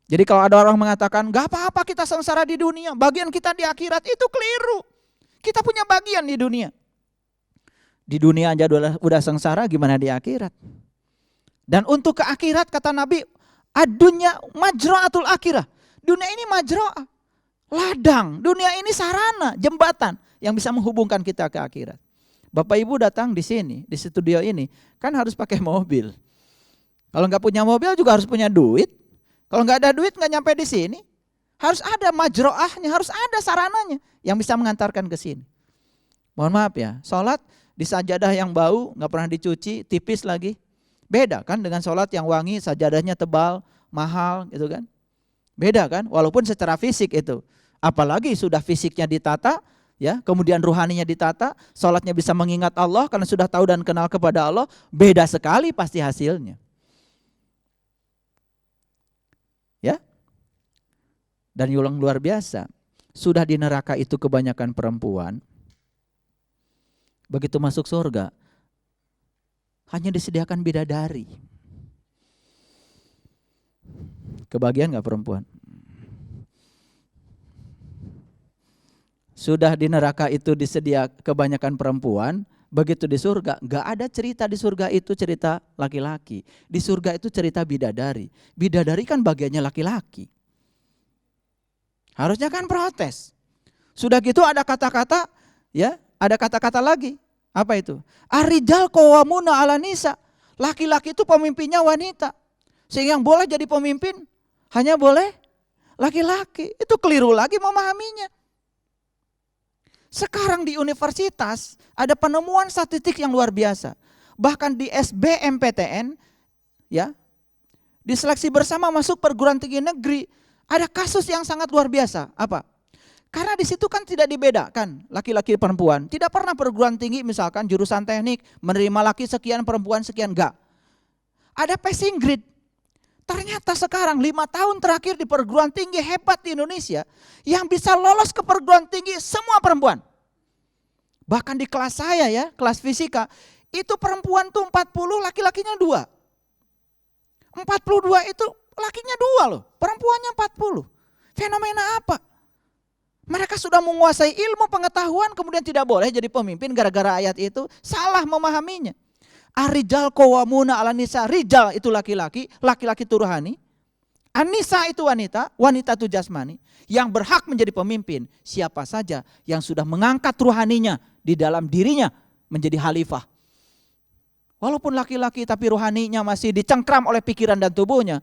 Jadi kalau ada orang mengatakan gak apa-apa kita sengsara di dunia, bagian kita di akhirat, itu keliru. Kita punya bagian di dunia. Di dunia aja udah sengsara, gimana di akhirat? Dan untuk ke akhirat kata Nabi, ad-dunya majra'atul akhirah. Dunia ini majro'ah, ladang. Dunia ini sarana, jembatan yang bisa menghubungkan kita ke akhirat. Bapak Ibu datang di sini, di studio ini, kan harus pakai mobil. Kalau nggak punya mobil juga harus punya duit. Kalau nggak ada duit nggak nyampe di sini. Harus ada majro'ahnya, harus ada sarananya yang bisa mengantarkan ke sini. Mohon maaf ya, sholat di sajadah yang bau, nggak pernah dicuci, tipis lagi. Beda kan dengan sholat yang wangi, sajadahnya tebal, mahal gitu kan. Beda kan, walaupun secara fisik itu. Apalagi sudah fisiknya ditata, ya, kemudian ruhaninya ditata, sholatnya bisa mengingat Allah karena sudah tahu dan kenal kepada Allah, beda sekali pasti hasilnya. Ya. Dan yang luar biasa, sudah di neraka itu kebanyakan perempuan, begitu masuk surga, hanya disediakan bidadari. Kebagian gak perempuan? Sudah di neraka itu disediakan kebanyakan perempuan, begitu di surga, gak ada cerita di surga itu cerita laki-laki. Di surga itu cerita bidadari. Bidadari kan bagiannya laki-laki. Harusnya kan protes. Sudah gitu ada kata-kata, ya, ada kata-kata lagi. Apa itu? Ar-rijal qawwamuna 'alan nisa. Laki-laki itu pemimpinnya wanita. Sehingga yang boleh jadi pemimpin hanya boleh laki-laki. Itu keliru lagi memahaminya. Sekarang di universitas ada penemuan statistik yang luar biasa. Bahkan di SBMPTN, ya, di seleksi bersama masuk perguruan tinggi negeri, ada kasus yang sangat luar biasa. Apa? Karena di situ kan tidak dibedakan laki-laki perempuan. Tidak pernah perguruan tinggi misalkan jurusan teknik menerima laki sekian perempuan sekian, enggak. Ada passing grade. Ternyata sekarang 5 tahun terakhir di perguruan tinggi hebat di Indonesia, yang bisa lolos ke perguruan tinggi semua perempuan. Bahkan di kelas saya ya, kelas fisika, itu perempuan tuh 40, laki-lakinya 2. 42 itu lakinya 2 loh, perempuannya 40. Fenomena apa? Mereka sudah menguasai ilmu pengetahuan kemudian tidak boleh jadi pemimpin gara-gara ayat itu. Salah memahaminya. Ar-rijal qawwamuna 'alan nisa. Rijal itu laki-laki, laki-laki itu rohani. An-nisa itu wanita, wanita itu jasmani. Yang berhak menjadi pemimpin siapa saja yang sudah mengangkat rohaninya di dalam dirinya menjadi khalifah. Walaupun laki-laki tapi rohaninya masih dicengkram oleh pikiran dan tubuhnya,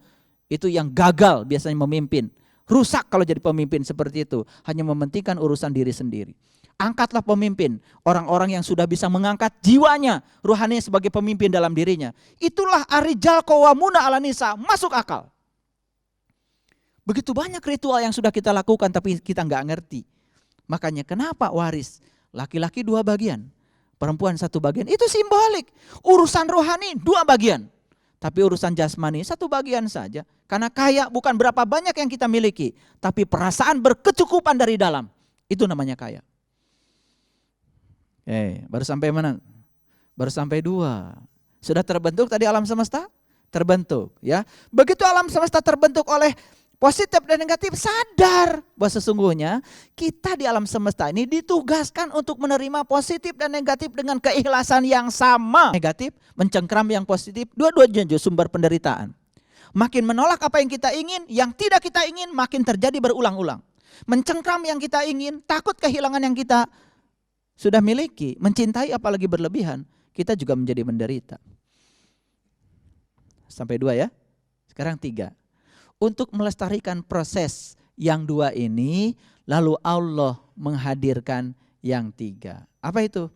itu yang gagal biasanya memimpin. Rusak kalau jadi pemimpin seperti itu, hanya mementingkan urusan diri sendiri. Angkatlah pemimpin, orang-orang yang sudah bisa mengangkat jiwanya, rohaninya sebagai pemimpin dalam dirinya. Itulah ar-rijal qawwamuna 'alan nisa, masuk akal. Begitu banyak ritual yang sudah kita lakukan tapi kita nggak ngerti. Makanya kenapa waris? Laki-laki 2 bagian, perempuan 1 bagian. Itu simbolik. Urusan rohani 2 bagian. Tapi urusan jasmani 1 bagian saja. Karena kaya bukan berapa banyak yang kita miliki, tapi perasaan berkecukupan dari dalam. Itu namanya kaya. Baru sampai mana? Baru sampai 2. Sudah terbentuk tadi alam semesta? Terbentuk ya. Begitu alam semesta terbentuk oleh positif dan negatif, sadar bahwa sesungguhnya kita di alam semesta ini ditugaskan untuk menerima positif dan negatif dengan keikhlasan yang sama. Negatif mencengkram yang positif, dua-duanya sumber penderitaan. Makin menolak apa yang kita ingin, yang tidak kita ingin makin terjadi berulang-ulang. Mencengkram yang kita ingin, takut kehilangan yang kita sudah miliki, mencintai apalagi berlebihan, kita juga menjadi menderita. Sampai 2 ya, sekarang 3. Untuk melestarikan proses yang 2 ini, lalu Allah menghadirkan yang 3. Apa itu?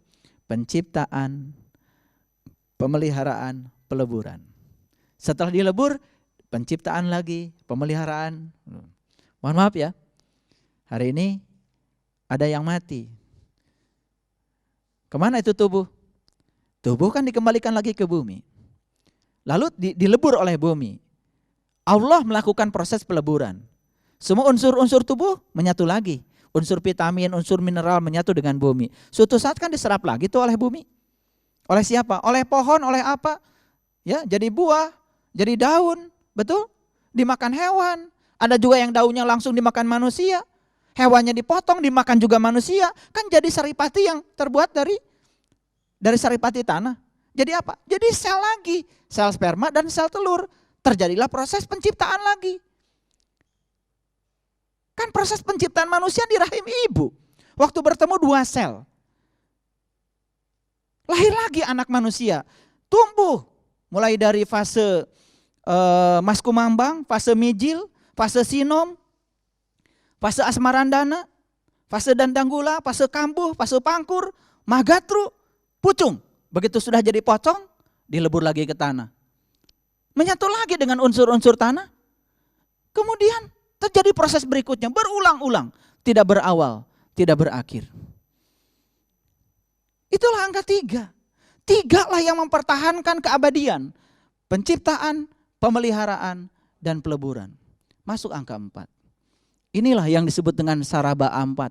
Penciptaan, pemeliharaan, peleburan. Setelah dilebur, penciptaan lagi, pemeliharaan. Mohon maaf ya, hari ini ada yang mati. Kemana itu tubuh? Tubuh kan dikembalikan lagi ke bumi. Lalu dilebur oleh bumi. Allah melakukan proses peleburan. Semua unsur-unsur tubuh menyatu lagi. Unsur vitamin, unsur mineral menyatu dengan bumi. Suatu saat kan diserap lagi tuh oleh bumi. Oleh siapa? Oleh pohon, oleh apa? Ya, jadi buah, jadi daun, betul? Dimakan hewan. Ada juga yang daunnya langsung dimakan manusia. Hewannya dipotong, dimakan juga manusia. Kan jadi saripati yang terbuat dari saripati tanah. Jadi apa? Jadi sel lagi. Sel sperma dan sel telur. Terjadilah proses penciptaan lagi. Kan proses penciptaan manusia di rahim ibu. Waktu bertemu 2 sel. Lahir lagi anak manusia. Tumbuh. Mulai dari fase maskumambang, fase mijil, fase sinom, fase asmarandana, fase dandanggula, fase kambuh, fase pangkur, magatru, pucung. Begitu sudah jadi pocong, dilebur lagi ke tanah. Menyatu lagi dengan unsur-unsur tanah. Kemudian terjadi proses berikutnya, berulang-ulang. Tidak berawal, tidak berakhir. Itulah angka 3. 3 lah yang mempertahankan keabadian. Penciptaan, pemeliharaan, dan peleburan. Masuk angka 4. Inilah yang disebut dengan saraba 4.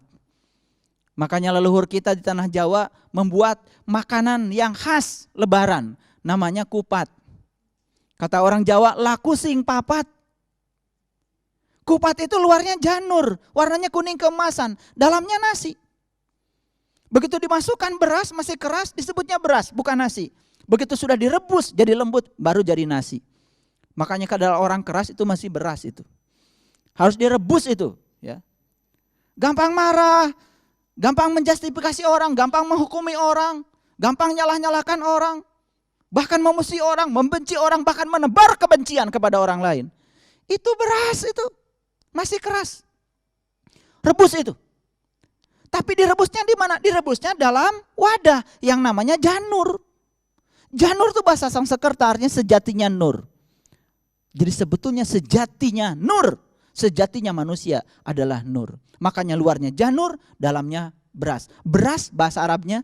Makanya leluhur kita di tanah Jawa membuat makanan yang khas lebaran. Namanya kupat. Kata orang Jawa, laku sing papat. Kupat itu luarnya janur, warnanya kuning keemasan, dalamnya nasi. Begitu dimasukkan beras masih keras, disebutnya beras, bukan nasi. Begitu sudah direbus jadi lembut, baru jadi nasi. Makanya kalau orang keras itu masih beras itu. Harus direbus itu. Ya. Gampang marah, gampang menjustifikasi orang, gampang menghukumi orang, gampang nyalah-nyalahkan orang. Bahkan memusuhi orang, membenci orang, bahkan menebar kebencian kepada orang lain. Itu beras itu. Masih keras. Rebus itu. Tapi direbusnya di mana? Direbusnya dalam wadah yang namanya janur. Janur itu bahasa Sanskerta artinya sejatinya nur. Jadi sebetulnya sejatinya nur. Sejatinya manusia adalah nur. Makanya luarnya janur, dalamnya beras. Beras bahasa Arabnya,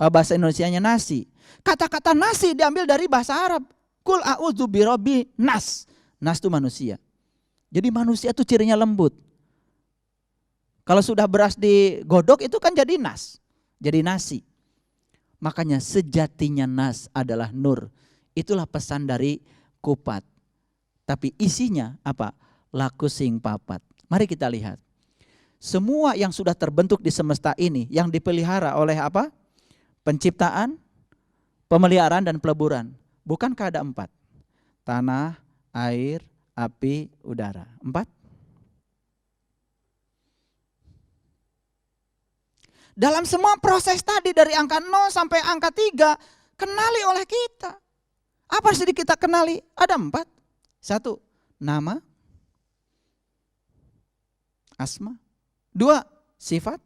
bahasa Indonesianya nasi. Kata-kata nasi diambil dari bahasa Arab. Kul a'udzu birabbi nas. Nas itu manusia. Jadi manusia itu cirinya lembut. Kalau sudah beras digodok itu kan jadi nas, jadi nasi. Makanya sejatinya nas adalah nur. Itulah pesan dari kupat. Tapi isinya apa? Laku sing papat. Mari kita lihat. Semua yang sudah terbentuk di semesta ini yang dipelihara oleh apa? Penciptaan, pemeliharaan dan peleburan. Bukankah ada 4? Tanah, air, api, udara. 4. Dalam semua proses tadi dari angka 0 sampai angka 3 kenali oleh kita. Apa sih kita kenali? Ada 4. 1. Nama. Asma. 2. Sifat.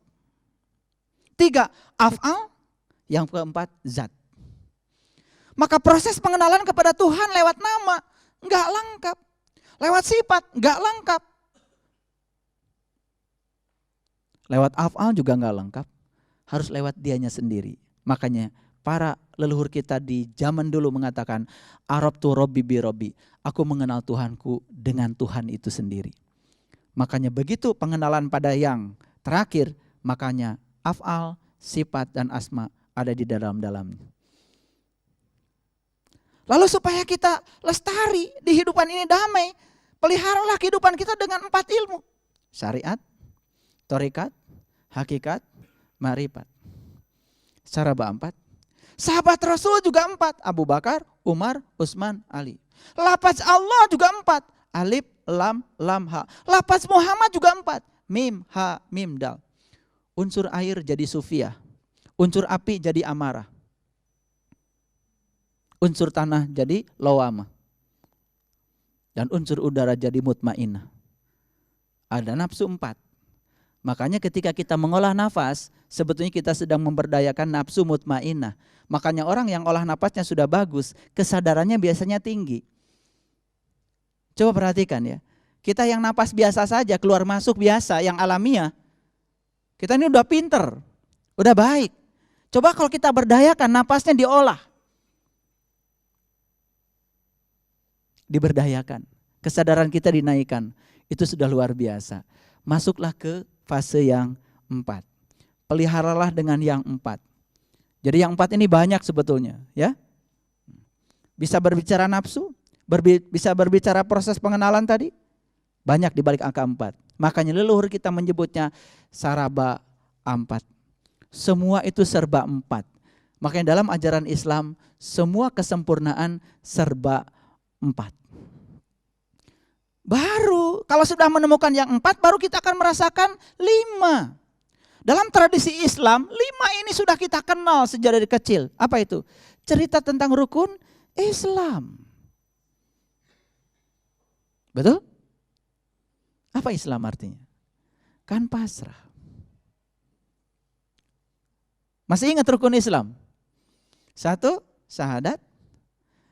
3. Af'al. Yang keempat zat. Maka proses pengenalan kepada Tuhan lewat nama enggak lengkap. Lewat sifat enggak lengkap. Lewat af'al juga enggak lengkap. Harus lewat dianya sendiri. Makanya para leluhur kita di zaman dulu mengatakan Arabtu Robbi bi Robbi. Aku mengenal Tuhanku dengan Tuhan itu sendiri. Makanya begitu pengenalan pada yang terakhir, makanya af'al, sifat dan asma ada di dalam-dalamnya. Lalu supaya kita lestari di kehidupan ini damai, peliharalah kehidupan kita dengan 4 ilmu. Syariat, thariqat, hakikat, ma'rifat. Saraba 4. Sahabat Rasul juga 4. Abu Bakar, Umar, Utsman, Ali. Lafaz Allah juga 4. Alif, lam, ha. Lafaz Muhammad juga 4. Mim, ha, mim, dal. Unsur air jadi sufiyah. Unsur api jadi amarah. Unsur tanah jadi lawamah. Dan unsur udara jadi mutmainnah. Ada nafsu 4. Makanya ketika kita mengolah nafas, sebetulnya kita sedang memberdayakan nafsu mutmainnah. Makanya orang yang olah nafasnya sudah bagus, kesadarannya biasanya tinggi. Coba perhatikan ya. Kita yang napas biasa saja, keluar masuk biasa, yang alamiah. Kita ini udah pinter, udah baik. Coba kalau kita berdayakan, napasnya diolah. Diberdayakan, kesadaran kita dinaikkan. Itu sudah luar biasa. Masuklah ke fase yang 4. Peliharalah dengan yang 4. Jadi yang 4 ini banyak sebetulnya, ya. Bisa berbicara nafsu, bisa berbicara proses pengenalan tadi, banyak di balik angka 4. Makanya leluhur kita menyebutnya saraba 4. Semua itu serba 4. Makanya dalam ajaran Islam semua kesempurnaan serba 4. Baru kalau sudah menemukan yang 4, baru kita akan merasakan 5. Dalam tradisi Islam, 5 ini sudah kita kenal sejak dari kecil. Apa itu? Cerita tentang rukun Islam. Betul? Apa Islam artinya? Kan pasrah. Masih ingat rukun Islam? 1, syahadat.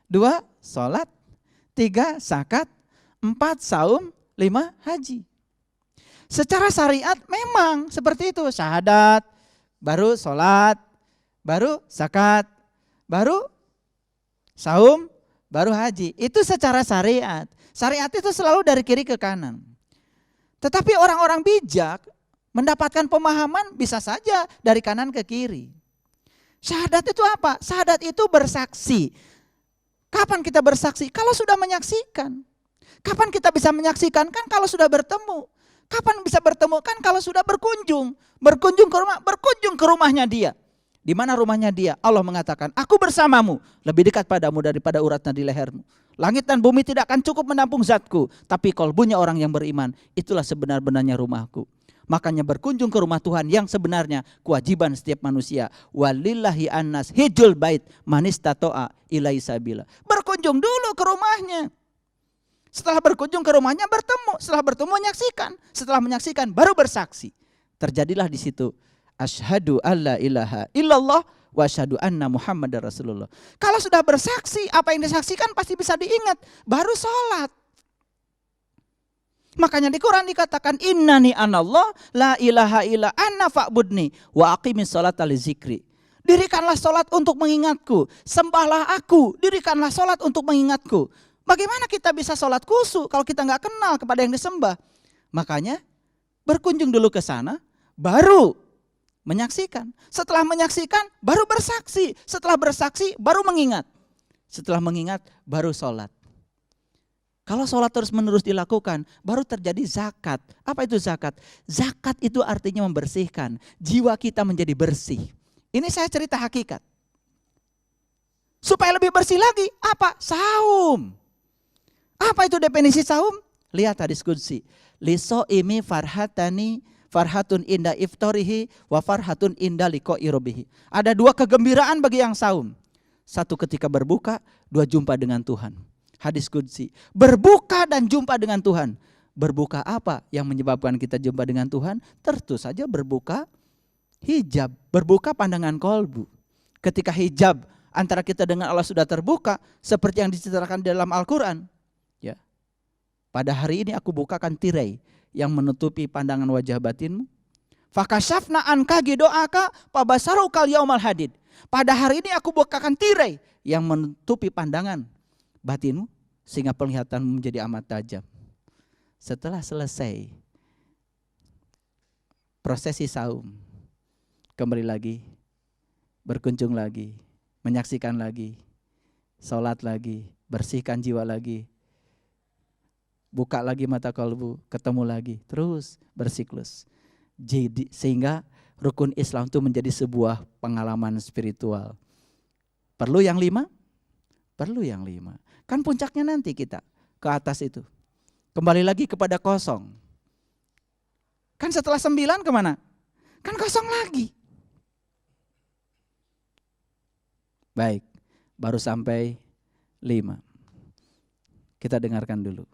2, sholat. 3, zakat. 4, saum. 5, haji. Secara syariat memang seperti itu. Syahadat, baru sholat, baru zakat, baru saum, baru haji. Itu secara syariat. Syariat itu selalu dari kiri ke kanan. Tetapi orang-orang bijak mendapatkan pemahaman bisa saja dari kanan ke kiri. Syahadat itu apa? Syahadat itu bersaksi. Kapan kita bersaksi? Kalau sudah menyaksikan. Kapan kita bisa menyaksikan? Kan kalau sudah bertemu. Kapan bisa bertemu? Kan kalau sudah berkunjung. Berkunjung ke rumahnya dia. Di mana rumahnya dia? Allah mengatakan, aku bersamamu, lebih dekat padamu daripada uratnya di lehermu. Langit dan bumi tidak akan cukup menampung zatku, tapi kalbunya orang yang beriman, itulah sebenar-benarnya rumahku. Makanya berkunjung ke rumah Tuhan yang sebenarnya kewajiban setiap manusia. Walillahi annas hijul bait manistato'a ilai sabila. Berkunjung dulu ke rumahnya. Setelah berkunjung ke rumahnya bertemu, setelah bertemu menyaksikan, setelah menyaksikan baru bersaksi. Terjadilah di situ asyhadu alla ilaha illallah wa asyhadu anna Muhammadar Rasulullah. Kalau sudah bersaksi, apa yang disaksikan pasti bisa diingat, baru sholat. Makanya di Quran dikatakan innani anallah la ilaha illa anna fa'budni wa aqimis sholata li zikri. Dirikanlah sholat untuk mengingatku, sembahlah aku, dirikanlah sholat untuk mengingatku. Bagaimana kita bisa sholat khusyuk kalau kita nggak kenal kepada yang disembah? Makanya berkunjung dulu ke sana, baru menyaksikan. Setelah menyaksikan, baru bersaksi. Setelah bersaksi, baru mengingat. Setelah mengingat, baru sholat. Kalau sholat terus menerus dilakukan, baru terjadi zakat. Apa itu zakat? Zakat itu artinya membersihkan. Jiwa kita menjadi bersih. Ini saya cerita hakikat. Supaya lebih bersih lagi, apa? Saum. Apa itu definisi saum? Lihat hadis qudsi. Liso imi farhatun inda iftarihi wa farhatun inda liqa'i rabbih. Ada 2 kegembiraan bagi yang saum. 1 ketika berbuka, 2 jumpa dengan Tuhan. Hadis qudsi. Berbuka dan jumpa dengan Tuhan. Berbuka apa yang menyebabkan kita jumpa dengan Tuhan? Tentu saja berbuka hijab, berbuka pandangan kolbu. Ketika hijab antara kita dengan Allah sudah terbuka, seperti yang diceritakan dalam Al-Quran. Ya. Pada hari ini aku bukakan tirai yang menutupi pandangan wajah batinmu. Fakashafna anka gidoaka pabasarukal yaumal hadid. Pada hari ini aku bukakan tirai yang menutupi pandangan batinmu sehingga penglihatanmu menjadi amat tajam. Setelah selesai prosesi saum, kembali lagi, berkunjung lagi, menyaksikan lagi, sholat lagi, bersihkan jiwa lagi, buka lagi mata kalbu, ketemu lagi, terus bersiklus. Jadi sehingga rukun Islam itu menjadi sebuah pengalaman spiritual. Perlu yang 5? Perlu yang 5. Kan puncaknya nanti kita ke atas itu. Kembali lagi kepada kosong. Kan setelah 9 kemana? Kan kosong lagi. Baik, baru sampai 5. Kita dengarkan dulu.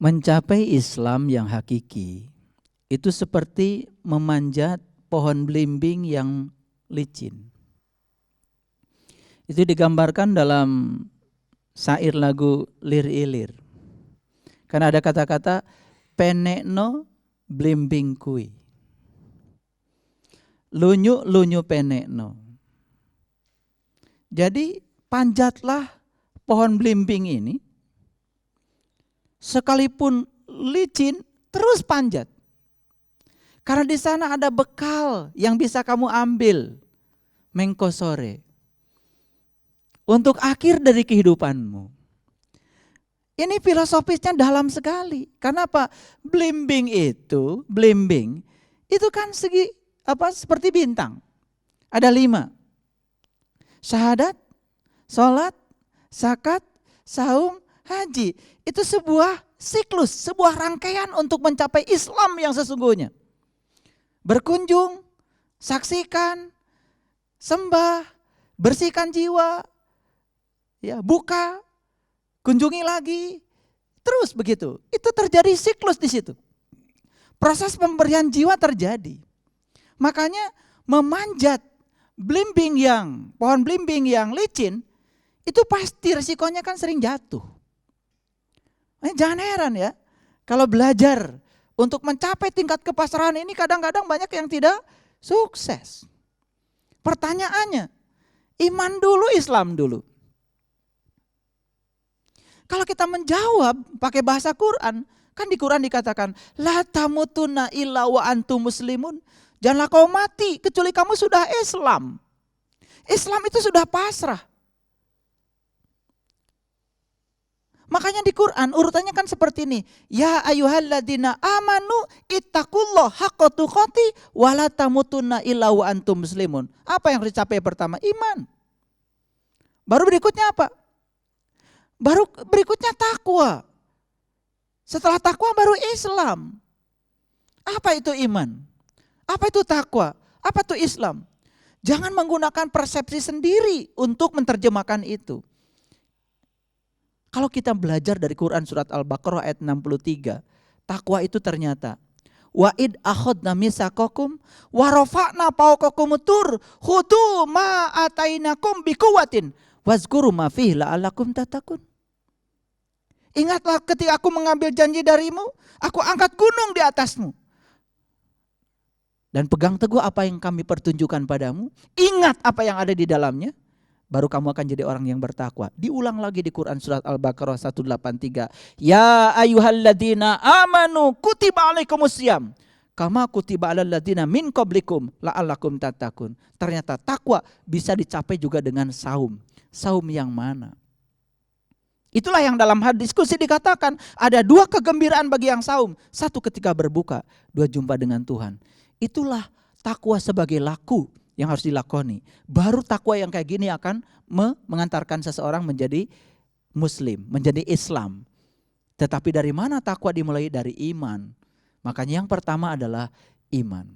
Mencapai Islam yang hakiki itu seperti memanjat pohon belimbing yang licin. Itu digambarkan dalam syair lagu Lir Ilir. Karena ada kata-kata penekno blimbing kui. Lunyu penekno. Jadi panjatlah pohon belimbing ini. Sekalipun licin, terus panjat. Karena di sana ada bekal yang bisa kamu ambil mengko sore. Untuk akhir dari kehidupanmu. Ini filosofisnya dalam sekali. Karena apa? Belimbing itu kan seperti bintang. Ada 5. Syahadat, sholat, zakat, saum, haji. Itu sebuah siklus, sebuah rangkaian untuk mencapai Islam yang sesungguhnya. Berkunjung, saksikan, sembah, bersihkan jiwa, ya, buka, kunjungi lagi, terus begitu. Itu terjadi siklus di situ. Proses pemberian jiwa terjadi. Makanya memanjat pohon belimbing yang licin, itu pasti resikonya kan sering jatuh. Jangan heran ya, kalau belajar untuk mencapai tingkat kepasrahan ini kadang-kadang banyak yang tidak sukses. Pertanyaannya, iman dulu, Islam dulu. Kalau kita menjawab pakai bahasa Quran, kan di Quran dikatakan, la tamutunna illa wa antum muslimun. Janganlah kau mati kecuali kamu sudah Islam. Islam itu sudah pasrah. Makanya di Quran urutannya kan seperti ini. Ya ayyuhalladzina amanu ittaqullaha haqqa tuqatih wa la tamutunna illa wa antum muslimun. Apa yang harus dicapai pertama? Iman. Baru berikutnya apa? Baru berikutnya takwa. Setelah takwa baru Islam. Apa itu iman? Apa itu takwa? Apa itu Islam? Jangan menggunakan persepsi sendiri untuk menerjemahkan itu. Kalau kita belajar dari Quran surat Al-Baqarah ayat 63, takwa itu ternyata wa'id akhadna misaqakum wa rafa'na fawqakum tur khudu ma atainakum biquwwatin wazkuru ma fihi la'allakum tattaqun. Ingatlah ketika aku mengambil janji darimu, aku angkat gunung di atasmu. Dan pegang teguh apa yang kami pertunjukkan padamu. Ingat apa yang ada di dalamnya. Baru kamu akan jadi orang yang bertakwa. Diulang lagi di Quran surat Al-Baqarah 183. Ya ayyuhalladzina amanu kutiba alaikumusiyam. Kama kutiba alal ladzina min qablikum la'allakum tattaqun. Ternyata takwa bisa dicapai juga dengan saum. Saum yang mana? Itulah yang dalam hadis diskusi dikatakan ada 2 kegembiraan bagi yang saum. 1 ketika berbuka, 2 jumpa dengan Tuhan. Itulah takwa sebagai laku yang harus dilakoni. Baru takwa yang kayak gini akan mengantarkan seseorang menjadi muslim, menjadi Islam. Tetapi dari mana takwa dimulai? Dari iman. Makanya yang pertama adalah iman.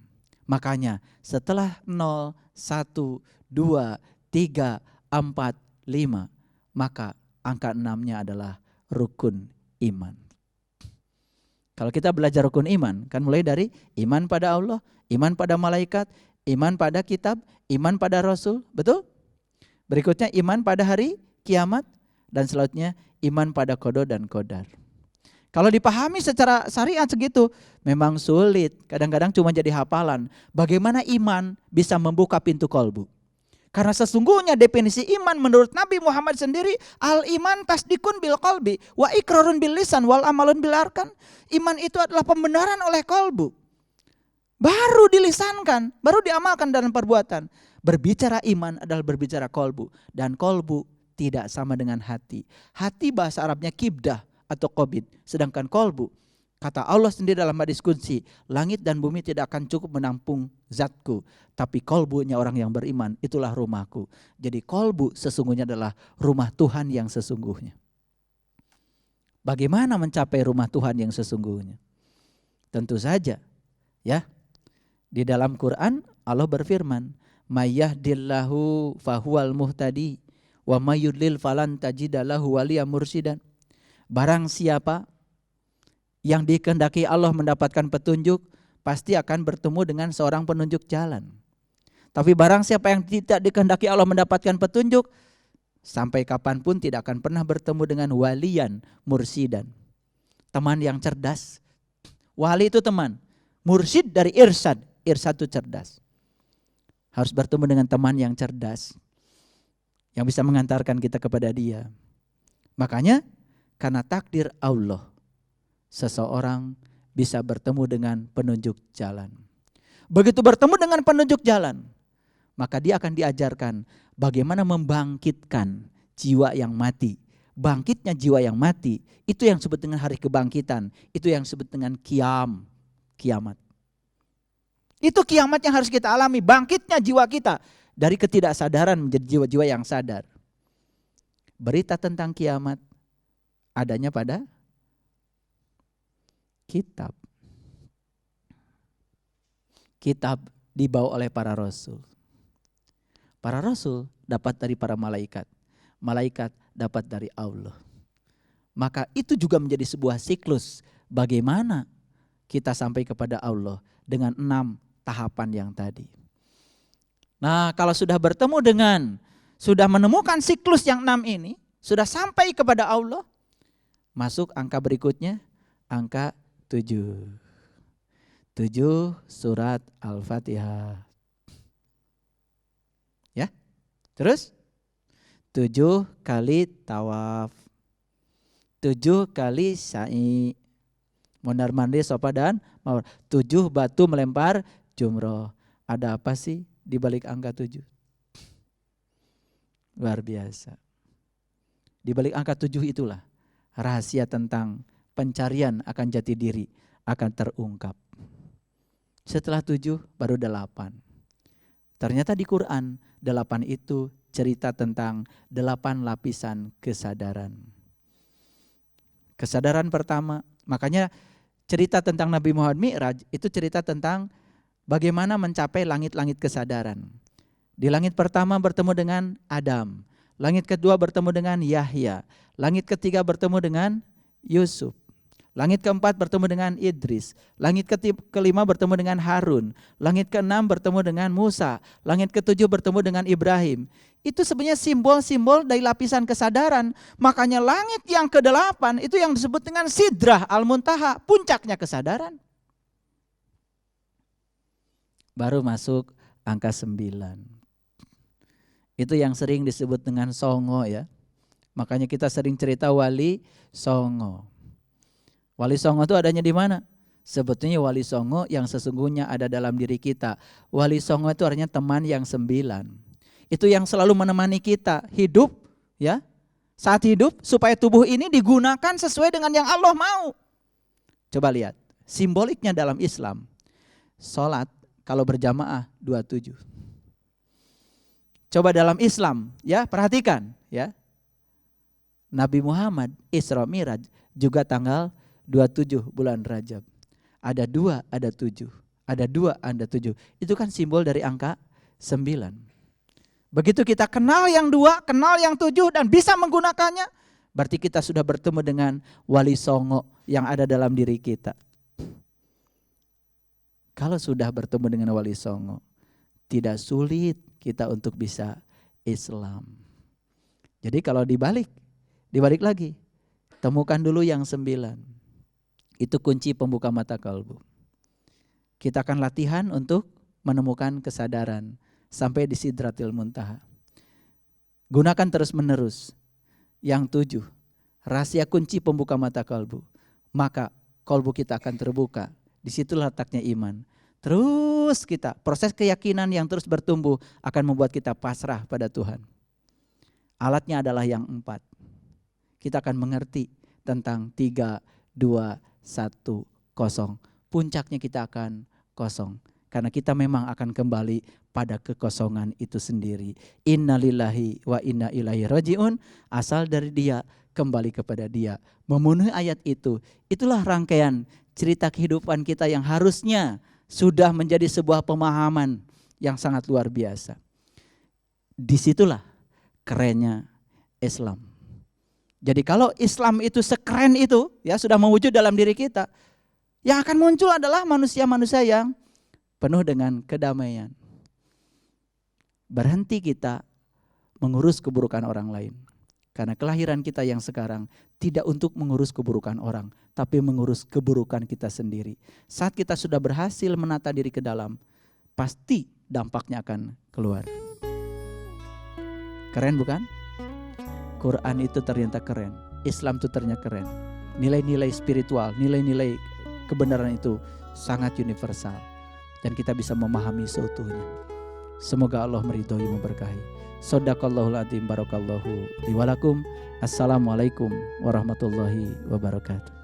Makanya setelah 0, 1, 2, 3, 4, 5, maka angka 6-nya adalah rukun iman. Kalau kita belajar rukun iman, kan mulai dari iman pada Allah, iman pada malaikat, iman pada kitab, iman pada Rasul, betul? Berikutnya iman pada hari kiamat, dan selanjutnya iman pada qada dan qadar. Kalau dipahami secara syariat segitu, memang sulit, kadang-kadang cuma jadi hafalan. Bagaimana iman bisa membuka pintu kolbu? Karena sesungguhnya definisi iman menurut Nabi Muhammad sendiri, al-iman tasdikun bil qalbi wa iqrarun bil lisan wal amalun bil arkan. Iman itu adalah pembenaran oleh kolbu. Baru dilisankan, baru diamalkan dalam perbuatan. Berbicara iman adalah berbicara kolbu. Dan kolbu tidak sama dengan hati. Hati bahasa Arabnya kibdah atau qobid. Sedangkan kolbu, kata Allah sendiri dalam hadis qudsi, langit dan bumi tidak akan cukup menampung zatku. Tapi kolbunya orang yang beriman, itulah rumahku. Jadi kolbu sesungguhnya adalah rumah Tuhan yang sesungguhnya. Bagaimana mencapai rumah Tuhan yang sesungguhnya? Tentu saja, ya. Di dalam Quran Allah berfirman, "Mayyahdillahu fahuwal muhtadi wa mayyudlil falan tajidalahu waliya mursidan." Barang siapa Yang dikehendaki Allah mendapatkan petunjuk pasti akan bertemu dengan seorang penunjuk jalan. Tapi barang siapa yang tidak dikehendaki Allah mendapatkan petunjuk, sampai kapanpun tidak akan pernah bertemu dengan waliyan, mursidan. Teman yang cerdas. Wali itu teman. Mursid dari irsyad. Irsyad itu cerdas. Harus bertemu dengan teman yang cerdas. Yang bisa mengantarkan kita kepada dia. Makanya karena takdir Allah, seseorang bisa bertemu dengan penunjuk jalan. Begitu bertemu dengan penunjuk jalan, maka dia akan diajarkan bagaimana membangkitkan jiwa yang mati. Bangkitnya jiwa yang mati, itu yang disebut dengan hari kebangkitan. Itu yang disebut dengan kiamat. Itu kiamat yang harus kita alami. Bangkitnya jiwa kita dari ketidaksadaran menjadi jiwa-jiwa yang sadar. Berita tentang kiamat adanya pada kitab. Kitab dibawa oleh para rasul. Para rasul dapat dari para malaikat. Malaikat dapat dari Allah. Maka itu juga menjadi sebuah siklus bagaimana kita sampai kepada Allah dengan 6 tahapan yang tadi. Nah, kalau sudah bertemu dengan, sudah menemukan siklus yang 6 ini, sudah sampai kepada Allah, masuk angka berikutnya, angka 7. 7 surat Al-Fatihah. Ya, terus 7 kali tawaf, 7 kali sa'i, mondar-mandir sofa dan mawar, 7 batu melempar jumroh. Ada apa sih di balik angka 7? Luar biasa. Di balik angka 7 itulah rahasia tentang pencarian akan jati diri akan terungkap. Setelah 7 baru 8. Ternyata di Quran 8 itu cerita tentang 8 lapisan kesadaran. Kesadaran pertama, makanya cerita tentang Nabi Muhammad Mi'raj itu cerita tentang bagaimana mencapai langit-langit kesadaran. Di langit pertama bertemu dengan Adam, langit kedua bertemu dengan Yahya, langit ketiga bertemu dengan Yusuf, langit keempat bertemu dengan Idris, langit kelima bertemu dengan Harun, langit keenam bertemu dengan Musa, langit ketujuh bertemu dengan Ibrahim. Itu sebenarnya simbol-simbol dari lapisan kesadaran. Makanya langit yang ke-8 itu yang disebut dengan Sidrah Al-Muntaha, puncaknya kesadaran. Baru masuk angka 9. Itu yang sering disebut dengan Songo ya. Makanya kita sering cerita Wali Songo. Wali Songo itu adanya di mana? Sebetulnya Wali Songo yang sesungguhnya ada dalam diri kita. Wali Songo itu artinya teman yang 9. Itu yang selalu menemani kita hidup ya. Saat hidup supaya tubuh ini digunakan sesuai dengan yang Allah mau. Coba lihat simboliknya dalam Islam. Salat kalau berjamaah 27. Coba dalam Islam ya, perhatikan ya. Nabi Muhammad Isra Mi'raj juga tanggal 27 bulan Rajab. Ada 2, ada 7. Ada 2, ada 7. Itu kan simbol dari angka 9. Begitu kita kenal yang 2, kenal yang 7 dan bisa menggunakannya, berarti kita sudah bertemu dengan Wali Songo yang ada dalam diri kita. Kalau sudah bertemu dengan Wali Songo, tidak sulit kita untuk bisa Islam. Jadi kalau dibalik lagi, temukan dulu yang 9. Itu kunci pembuka mata kalbu. Kita akan latihan untuk menemukan kesadaran sampai di Sidratil Muntaha. Gunakan terus menerus. Yang 7, rahasia kunci pembuka mata kalbu. Maka kalbu kita akan terbuka. Disitulah letaknya iman. Terus kita, proses keyakinan yang terus bertumbuh akan membuat kita pasrah pada Tuhan. Alatnya adalah yang 4. Kita akan mengerti tentang 3, 2, 1, 0. Puncaknya kita akan kosong. Karena kita memang akan kembali pada kekosongan itu sendiri. Innalillahi wa inna ilaihi rajiun. Asal dari Dia, kembali kepada Dia. Memenuhi ayat itu. Itulah rangkaian cerita kehidupan kita yang harusnya sudah menjadi sebuah pemahaman yang sangat luar biasa. Disitulah kerennya Islam. Jadi kalau Islam itu sekeren itu, ya sudah mewujud dalam diri kita, yang akan muncul adalah manusia-manusia yang penuh dengan kedamaian. Berhenti kita mengurus keburukan orang lain. Karena kelahiran kita yang sekarang tidak untuk mengurus keburukan orang, tapi mengurus keburukan kita sendiri. Saat kita sudah berhasil menata diri ke dalam, pasti dampaknya akan keluar. Keren bukan? Quran itu ternyata keren, Islam itu ternyata keren. Nilai-nilai spiritual, nilai-nilai kebenaran itu sangat universal. Dan kita bisa memahami seutuhnya. Semoga Allah meridhoi memberkahi. Shadaqallahul adzim, barakallahu li wa lakum. Assalamualaikum warahmatullahi wabarakatuh.